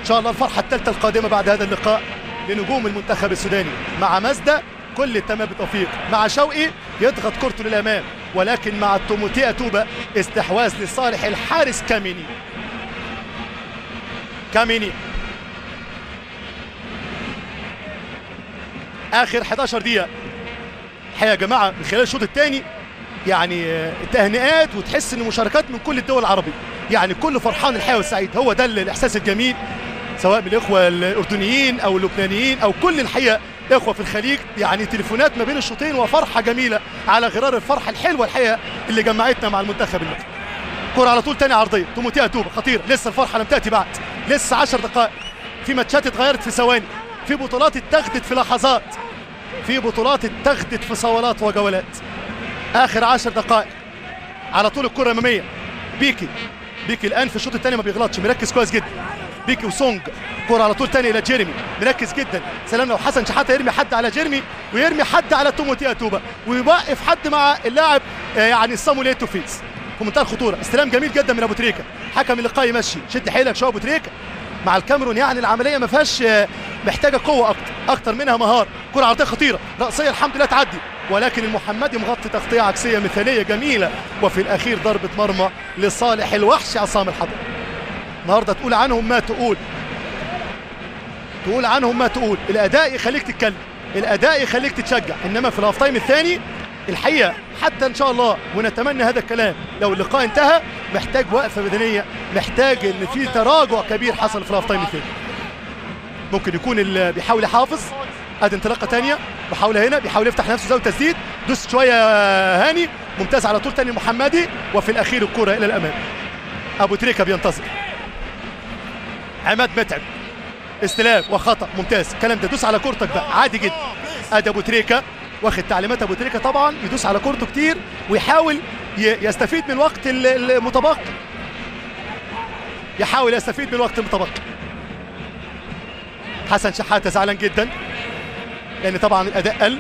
ان شاء الله الفرحه الثالثه القادمه بعد هذا اللقاء لنجوم المنتخب السوداني، مع مازدا كل التمام بالتوفيق، مع شوقي يضغط كرته للامام، ولكن مع توموتي اتوبا استحواذ لصالح الحارس كاميني. كاميني اخر 11 دقيقه الحقيقه يا جماعه من خلال الشوط الثاني، يعني تهنئات وتحس ان مشاركات من كل الدول العربيه، يعني كل فرحان الحقيقه والسعيد. هو ده الاحساس الجميل سواء من الاخوه الاردنيين او اللبنانيين او كل الحقيقه اخوه في الخليج، يعني تليفونات ما بين الشوطين وفرحه جميله على غرار الفرحه الحلوه الحقيقه اللي جمعتنا مع المنتخب المصري. كره على طول تاني عرضيه، توموتي اتوبا خطيره، لسه الفرحه لم تاتي بعد، لسه 10 دقائق، في ماتشات اتغيرت في ثواني، في بطولات اتخذت في لحظات، في بطولات اتخذت في صولات وجولات. اخر 10 دقائق على طول الكره الاماميه، بيكي الان في الشوط الثاني ما بيغلطش، مركز كويس جدا. بيكي وسونج، كره على طول ثاني الى جيرمي، مركز جدا. سلام لو حسن شحاته يرمي حد على جيرمي ويرمي حد على توموتي اتوبا ويوقف حد مع اللاعب يعني صامويل ايتو في منتهى الخطوره. استلام جميل جدا من ابو تريكه، حكم اللقاء يمشي، شد حيلك شويه ابو تريكه مع الكاميرون، يعني العمليه ما فيهاش محتاجه قوه اكتر منها مهاره. كره عرضيه خطيره راسيه الحمد لله تعدي، ولكن المحمدي مغطي تغطيه عكسيه مثاليه جميله، وفي الاخير ضربه مرمى لصالح الوحش عصام الحضري. النهارده تقول عنهم ما تقول، تقول عنهم ما تقول، الاداء يخليك تتكلم، الاداء يخليك تتشجع، انما في الهاف تايم الثاني الحقيقه حتى ان شاء الله ونتمنى هذا الكلام لو اللقاء انتهى، محتاج وقفه بدنيه، محتاج ان في تراجع كبير حصل في الهاف تايم الثاني. ممكن يكون اللي بيحاول يحافظ، ادي انطلاقه ثانيه، محاوله هنا، بيحاول يفتح نفسه زاويه تسديد، دوس شويه هاني، ممتاز على طول ثاني المحمدي، وفي الاخير الكره الى الامام. ابو تريكه بينتظر، عماد متعب، استلام وخطا ممتاز، الكلام ده دوس على كورتك بقى عادي جدا. ادي ابو تريكه واخد تعليمات ابو تريكه طبعا، يدوس على كورته كتير ويحاول يستفيد من الوقت المتبقي، يحاول يستفيد من الوقت المتبقي. حسن شحاته زعلان جدا لان طبعا الاداء قل.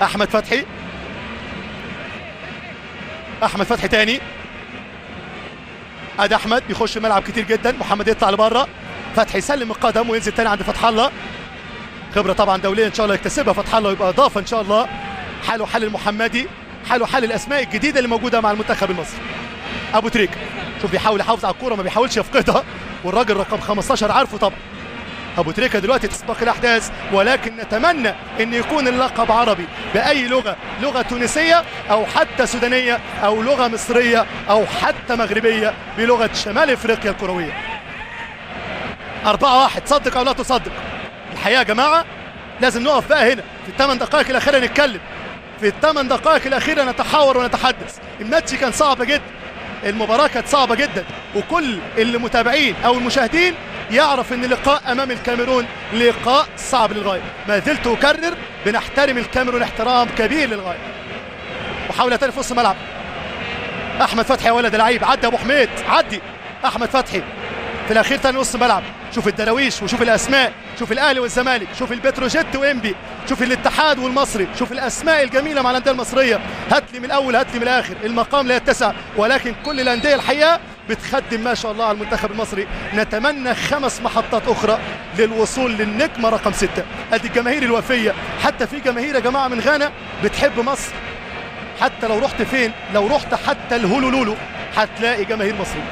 احمد فتحي، احمد فتحي تاني، ادي احمد بيخش الملعب كتير جدا، محمد يطلع لبره، فتحي يسلم القدم وينزل تاني عند فتح الله. خبره طبعا دوليه ان شاء الله يكتسبها فتح الله ويبقى اضافه ان شاء الله. حاله حل المحمدي، حاله حل الاسماء الجديده اللي موجوده مع المنتخب المصري. ابو تريكه شوف بيحاول يحافظ على الكوره، ما بيحاولش يفقدها، والراجل رقم 15 عارفه طبعا. ابو تريكه دلوقتي تسبق الاحداث، ولكن نتمنى ان يكون اللقب عربي باي لغه، لغه تونسيه او حتى سودانيه او لغه مصريه او حتى مغربيه بلغه شمال افريقيا الكرويه. 4-1 صدق او لا تصدق. الحقيقه يا جماعه لازم نقف بقى هنا في ال8 دقائق الاخيره نتكلم، في ال8 دقائق الاخيره نتحاور ونتحدث. الماتش كان صعب جدا، المباراه كانت صعبه جدا، وكل اللي متابعين او المشاهدين يعرف ان اللقاء امام الكاميرون لقاء صعب للغايه. ما زلت اكرر بنحترم الكاميرون احترام كبير للغايه. محاوله ثانيه في نص الملعب، احمد فتحي يا ولد لعيب، عدى ابو حميد، عدي احمد فتحي في الاخير ثاني نص ملعب. شوف الدراويش وشوف الاسماء، شوف الاهلي والزمالك، شوف البتروجيت وانبي، شوف الاتحاد والمصري، شوف الاسماء الجميله مع الانديه المصريه. هات لي من الاول هات لي من الاخر، المقام لا يتسع، ولكن كل الانديه الحقيقه بتخدم ما شاء الله على المنتخب المصري. نتمنى 5 محطات اخرى للوصول للنجمه رقم 6. ادي الجماهير الوفيه، حتى في جماهير يا جماعه من غانا بتحب مصر، حتى لو رحت فين، لو رحت حتى الهولولولو هتلاقي جماهير مصريه.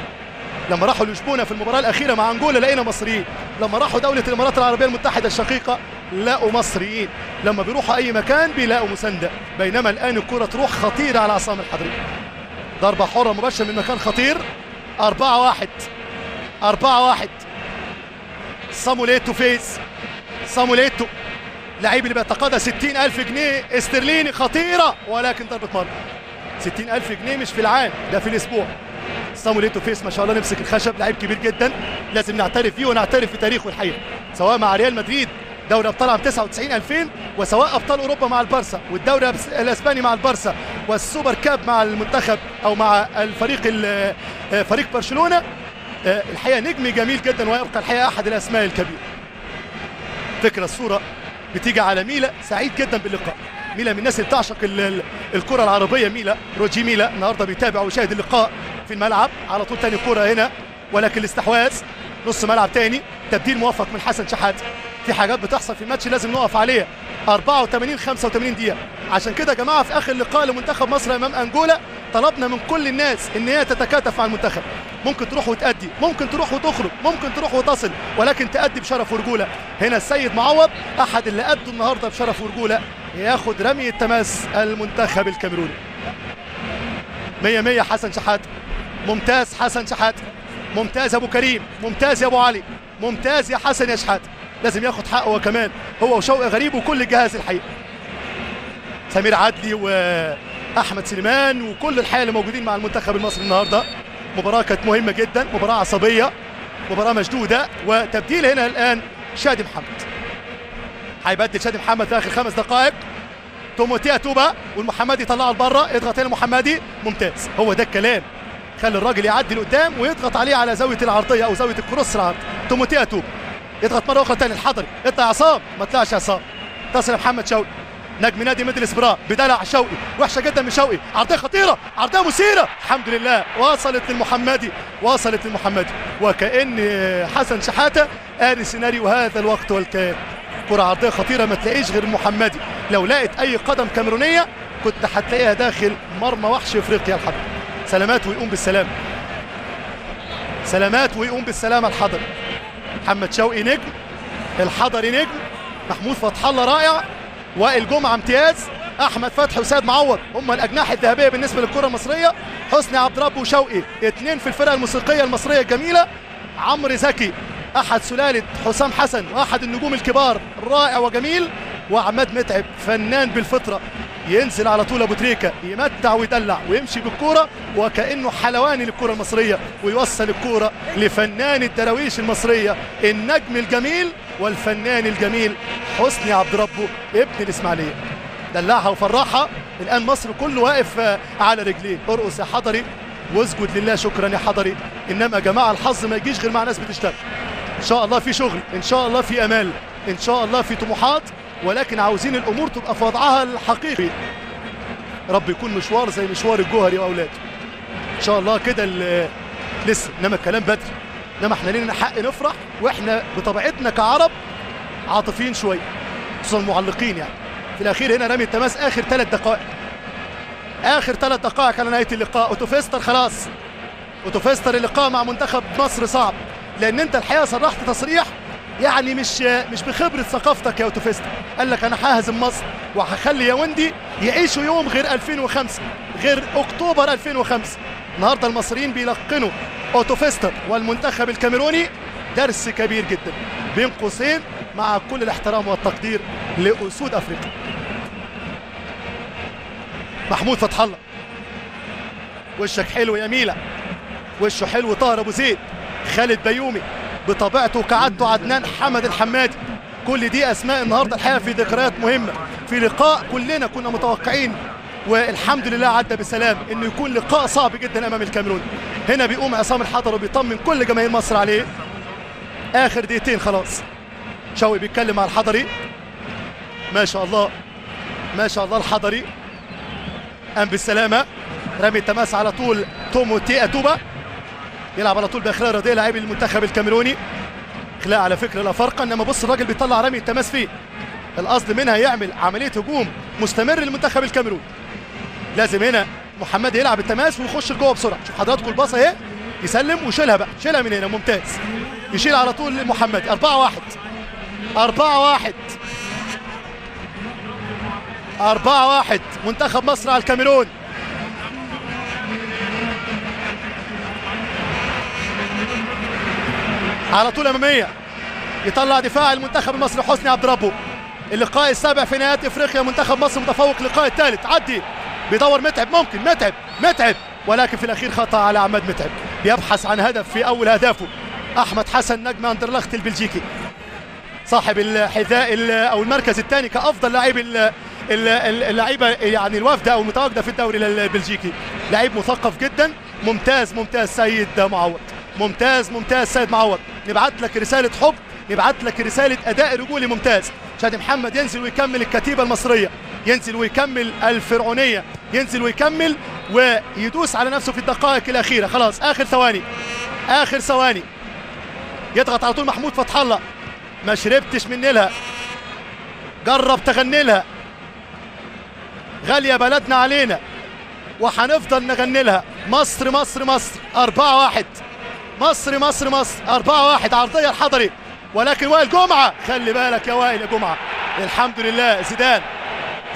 لما راحوا لشبونه في المباراه الاخيره مع انجولا لقينا مصريين، لما راحوا دوله الامارات العربيه المتحده الشقيقه لقوا مصريين، لما بيروحوا اي مكان بيلاقوا مسانده. بينما الان الكره تروح خطيره على عصام الحضري. ضربة حرة مباشرة من مكان خطير. 4-1 4-1. صاموليتو فيز. صاموليتو لعيب اللي بيتقاضى 60,000 جنيه استرليني، خطيرة ولكن ضربة مرمى. 60,000 جنيه مش في العام، ده في الأسبوع. صاموليتو فيس ما شاء الله نمسك الخشب، لعيب كبير جدا لازم نعترف فيه ونعترف بتاريخه الحقيقة، سواء مع ريال مدريد دوري ابطال عام 99 2000، وسواء ابطال اوروبا مع البارسا، والدوري الاسباني مع البارسا، والسوبر كاب مع المنتخب او مع الفريق فريق برشلونة. الحقيقة نجم جميل جدا، ويبقى الحقيقة احد الاسماء الكبيرة. فكرة الصورة بتيجي على ميلا، سعيد جدا باللقاء. ميلا من الناس اللي بتعشق الكرة العربية. ميلا روجي ميلا النهارده بيتابع ويشاهد اللقاء في الملعب على طول. تاني كرة هنا ولكن الاستحواذ نص ملعب تاني، تبديل موفق من حسن شحاتة. في حاجات بتحصل في الماتش لازم نقف عليها. 84 85 دقيقة. عشان كده يا جماعة في آخر لقاء لمنتخب مصر أمام أنجولا طلبنا من كل الناس إن هي تتكاتف مع المنتخب. ممكن تروح وتأدي، ممكن تروح وتخرج، ممكن تروح وتصل، ولكن تأدي بشرف ورجولة. هنا السيد معوض أحد اللي أدوا النهارده بشرف ورجولة، ياخد رمي التماس المنتخب الكاميروني. 100 حسن شحاتة. ممتاز حسن شحاتة، ممتاز أبو كريم، ممتاز يا أبو علي، ممتاز يا حسن يا شحاتة. لازم ياخد حقه هو كمان، هو وشوقي غريب وكل الجهاز الحقيقة. سمير عدلي وأحمد سليمان وكل الحقيقة اللي موجودين مع المنتخب المصري النهارده. مباراة كانت مهمة جدا، مباراة عصبية، مباراة مشدودة. وتبديل هنا الآن شادي محمد، هيبدل شادي محمد في آخر 5 دقائق. توموتي أتوبا والمحمدي طلعه لبره، يضغط هنا المحمدي. ممتاز، هو ده الكلام، خلي الراجل يعدي لقدام ويضغط عليه على زاوية العرضية أو زاوية الكروس العرض. توموتي أتوبا يضغط مرة أخرى تاني الحضري، يطلع عصام، ما طلعش عصام، تصل محمد شوقي نجم نادي ميدل اسبرا بدلع شوقي، وحشة جدا من شوقي، عرضية خطيرة، عرضية مثيرة، الحمد لله وصلت للمحمدي، وصلت للمحمدي. وكأن حسن شحاتة قاري سيناريو هذا الوقت والكيان. كرة عرضية خطيرة ما تلاقيش غير المحمدي، لو لقيت أي قدم كاميرونية كنت هتلاقيها داخل مرمى وحش افريقيا الحضري. سلامات ويقوم بالسلامة، سلامات ويقوم بالسلامة الحضري. محمد شوقي نجم، الحضري نجم، محمود فتح الله رائع، وائل جمعة امتياز، احمد فتحي وسيد معوض هم الاجنحه الذهبيه بالنسبه للكره المصريه. حسني عبد رب وشوقي 2 في الفرقه الموسيقيه المصريه الجميله. عمرو زكي احد سلاله حسام حسن واحد النجوم الكبار رائع وجميل. وعماد متعب فنان بالفطره، ينزل على طول ابو تريكه يمتع ويدلع ويمشي بالكوره وكانه حلواني للكره المصريه، ويوصل الكوره لفنان الدراويش المصريه النجم الجميل والفنان الجميل حسني عبد ربه ابن الاسماعيليه. دلعها وفرحها. الان مصر كله واقف على رجليه. ارقص يا حضري واسجد لله، شكرا يا حضري. انما يا جماعه الحظ ما يجيش غير مع ناس بتشتغل. ان شاء الله في شغل، ان شاء الله في امال، ان شاء الله في طموحات، ولكن عاوزين الامور تبقى في وضعها الحقيقي. رب يكون مشوار زي مشوار الجوهري واولاده ان شاء الله كده لسه. انما الكلام بدري، انما احنا لينا حق نفرح، واحنا بطبيعتنا كعرب عاطفيين شويه، خصوصا المعلقين يعني. في الاخير هنا رمي التماس اخر 3 دقائق، اخر 3 دقائق على نهايه اللقاء. اوتوفيستر خلاص، اوتوفيستر اللقاء مع منتخب مصر صعب، لان انت الحقيقه صرحت تصريح يعني مش بخبره ثقافتك يا اوتوفيستر. قال لك انا ههزم مصر وهخلي ياوندي يعيشوا يوم غير 2005، غير اكتوبر 2005. النهارده المصريين بيلقنوا اوتوفيستر والمنتخب الكاميروني درس كبير جدا، بين قوسين مع كل الاحترام والتقدير لاسود افريقيا. محمود فتح الله، وشك حلو يا ميلا، وشه حلو. طاهر ابو زيد، خالد بيومي بطبيعته كعادته، عدنان حمد الحمادي، كل دي اسماء النهارده الحقيقه في ذكريات مهمه في لقاء كلنا كنا متوقعين والحمد لله عدى بسلام انه يكون لقاء صعب جدا امام الكاميرون. هنا بيقوم عصام الحضري وبيطمن كل جماهير مصر عليه. اخر دقيقتين خلاص. شوقي بيتكلم مع الحضري، ما شاء الله ما شاء الله. الحضري قام بالسلامه، رمي التماس على طول. توموتي أتوبا يلعب على طول باخلاء رضيه لاعب المنتخب الكاميروني. اخلاء على فكره لا فرق، انما بص الراجل بيطلع رمي التماس فيه، القصد منها يعمل عمليه هجوم مستمر للمنتخب الكاميروني. لازم هنا محمد يلعب التماس ويخش لجوه بسرعه. شوف حضراتكم الباصه اهي، يسلم ويشيلها بقى، شيلها من هنا ممتاز، يشيل على طول لمحمد. 4-1 4-1 4-1 منتخب مصر على الكاميرون. على طول اماميه، يطلع دفاع المنتخب المصري حسني عبد ربه. اللقاء السابع في نهائيات افريقيا، منتخب مصر متفوق. اللقاء الثالث عدي، بيدور متعب، ممكن متعب، ولكن في الاخير خطا على عماد متعب. بيبحث عن هدف في اول اهدافه احمد حسن نجم اندرلخت البلجيكي، صاحب الحذاء او المركز الثاني كافضل لاعب اللعيبه يعني الوافده او المتواجده في الدوري البلجيكي. لعيب مثقف جدا. ممتاز سيد معوض، ممتاز سيد معوض. نبعت لك رساله حب، نبعت لك رساله اداء رجولي ممتاز. شادي محمد ينزل ويكمل الكتيبه المصريه، ينزل ويكمل الفرعونيه، ينزل ويكمل ويدوس على نفسه في الدقائق الاخيره. خلاص اخر ثواني، يضغط على طول محمود فتح الله. ما شربتش من نيلها، جرب تغني لها. غاليه بلدنا علينا وهنفضل نغني لها. مصر 4-1. مصر 4-1. عرضيه الحضري، ولكن وائل جمعه، خلي بالك يا وائل يا جمعه. الحمد لله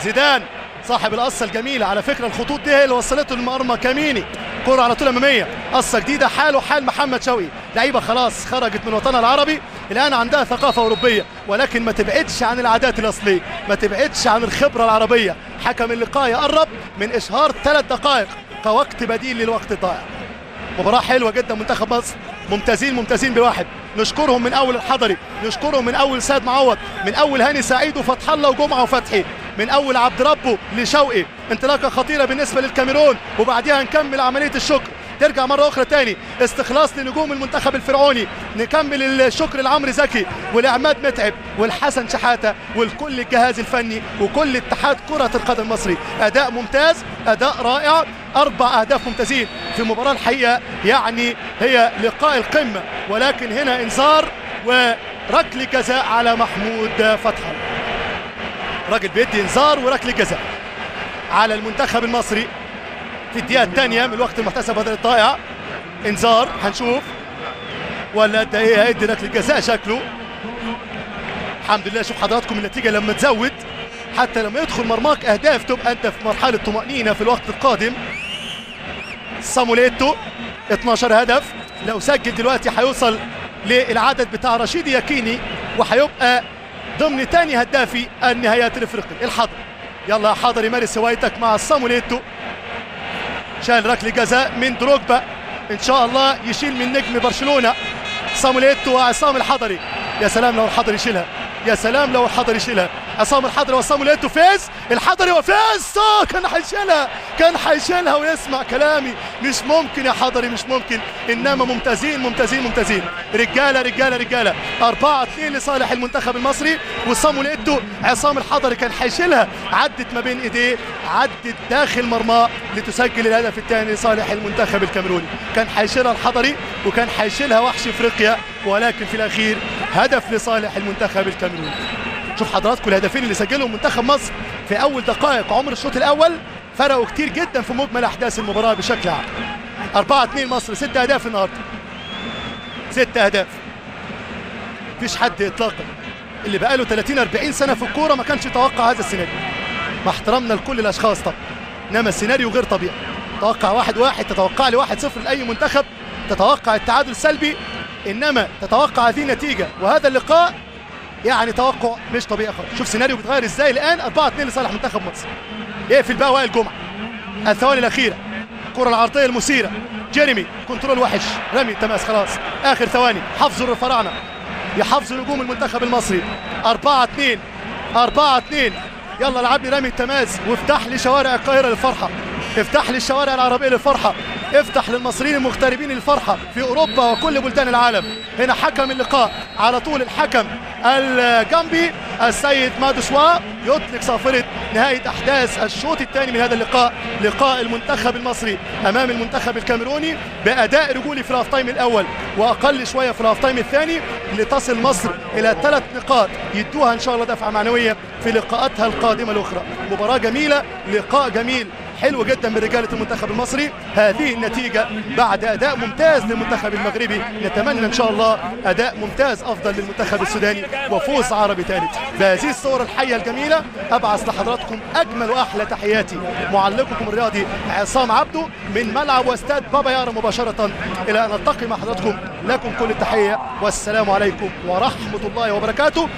زيدان صاحب القصه الجميله. على فكره الخطوط دي هي اللي وصلته للمرمى. كميني كره على طول اماميه، قصه جديده، حاله حال محمد شوقي. لعيبه خلاص خرجت من وطنها العربي، الان عندها ثقافه اوروبيه، ولكن ما تبعدش عن العادات الاصليه، ما تبعدش عن الخبره العربيه. حكم اللقاء يقرب من اشهار 3 دقائق كوقت بديل للوقت الضائع. مباراه حلوه جدا. منتخب مصر ممتازين بواحد. نشكرهم من اول الحضري، نشكرهم من اول سيد معوض، من اول هاني سعيد وفتح الله وجمعه وفتحي، من اول عبد ربه لشوقي. انطلاقه خطيره بالنسبه للكاميرون، وبعديها نكمل عمليه الشكر. ترجع مره اخرى تاني استخلاص لنجوم المنتخب الفرعوني. نكمل الشكر لعمرو زكي ولعماد متعب والحسن شحاته ولكل الجهاز الفني وكل اتحاد كره القدم المصري. اداء ممتاز، اداء رائع. 4 أهداف ممتازين في مباراه الحقيقه يعني هي لقاء القمه، ولكن هنا انذار وركله جزاء على محمود فتح الله. راجل بيدي انذار وركله جزاء على المنتخب المصري في الدقيقه الثانيه من الوقت المحتسب بدل الضائع. انذار، هنشوف ولا ده ايه. هيدي ركله جزاء شكله. الحمد لله. شوف حضراتكم النتيجه لما تزود، حتى لما يدخل مرماك اهداف تبقى انت في مرحله طمانينه في الوقت القادم. صاموليتو 12 هدف، لو سجل دلوقتي هيوصل للعدد بتاع رشيد ياكيني وهيبقى ضمن ثاني هدافي النهائيات الافريقيه. الحضر، يلا يا حضري مارس هوايتك مع صاموليتو. شال ركله جزاء من دروجبا، ان شاء الله يشيل من نجم برشلونه صاموليتو وعصام الحضري. يا سلام لو الحضري يشيلها، يا سلام لو الحضري يشيلها. عصام الحضري وصاموليتو فاز. الحضري وفاز. كان هيشيلها ويسمع كلامي. مش ممكن يا حضري، مش ممكن. انما ممتازين. رجاله 4-2 لصالح المنتخب المصري. وصاموليتو عصام الحضري كان هيشيلها، عدت ما بين ايديه، عدت داخل مرماه لتسجل الهدف الثاني لصالح المنتخب الكاميروني. كان هيشيلها الحضري وكان هيشيلها وحش افريقيا، ولكن في الاخير هدف لصالح المنتخب الكاميروني. شوف حضراتكم الهدفين اللي سجلهم منتخب مصر في اول دقائق عمر الشوط الاول فرقوا كتير جدا في مجمل احداث المباراه بشكل عام. 4-2 مصر. 6 اهداف النهارده، 6 اهداف. مفيش حد اطلاقا اللي بقاله 30-40 سنه في الكوره ما كانش يتوقع هذا السيناريو، مع احترامنا لكل الاشخاص طبعا، انما السيناريو غير طبيعي. تتوقع 1-1، تتوقع لي 1-0 لاي منتخب، تتوقع التعادل السلبي، انما تتوقع هذه النتيجه وهذا اللقاء يعني توقع مش طبيعي خالص. شوف سيناريو بيتغير ازاي الان. 4-2 لصالح منتخب مصر. يقفل بقى وائل جمعه. الثواني الاخيره، الكره العرضيه المثيره، جيريمي كنترول وحش، رمي تماس. خلاص اخر ثواني، حافظوا الفراعنه، يحافظوا نجوم المنتخب المصري. 4-2. يلا لعبني رمي التماس وافتح لي شوارع القاهره للفرحه، افتح لي الشوارع العربيه للفرحه، افتح للمصريين المغتربين الفرحه في اوروبا وكل بلدان العالم. هنا حكم اللقاء على طول، الحكم الجامبي السيد مادوسوا يطلق صافره نهايه احداث الشوط الثاني من هذا اللقاء، لقاء المنتخب المصري امام المنتخب الكاميروني باداء رجولي في الهاف تايم الاول واقل شويه في الهاف تايم الثاني، لتصل مصر الى 3 نقاط يدوها ان شاء الله دفعه معنويه في لقاءاتها القادمه الاخرى. مباراه جميله، لقاء جميل حلو جدا من رجاله المنتخب المصري. هذه النتيجه بعد اداء ممتاز للمنتخب المغربي، نتمنى ان شاء الله اداء ممتاز افضل للمنتخب السوداني وفوز عربي ثالث. بهذه الصور الحيه الجميله ابعث لحضراتكم اجمل واحلى تحياتي، معلقكم الرياضي عصام عبده من ملعب واستاد بابا يارا مباشره. الى ان نلتقي مع حضراتكم، لكم كل التحيه والسلام عليكم ورحمه الله وبركاته.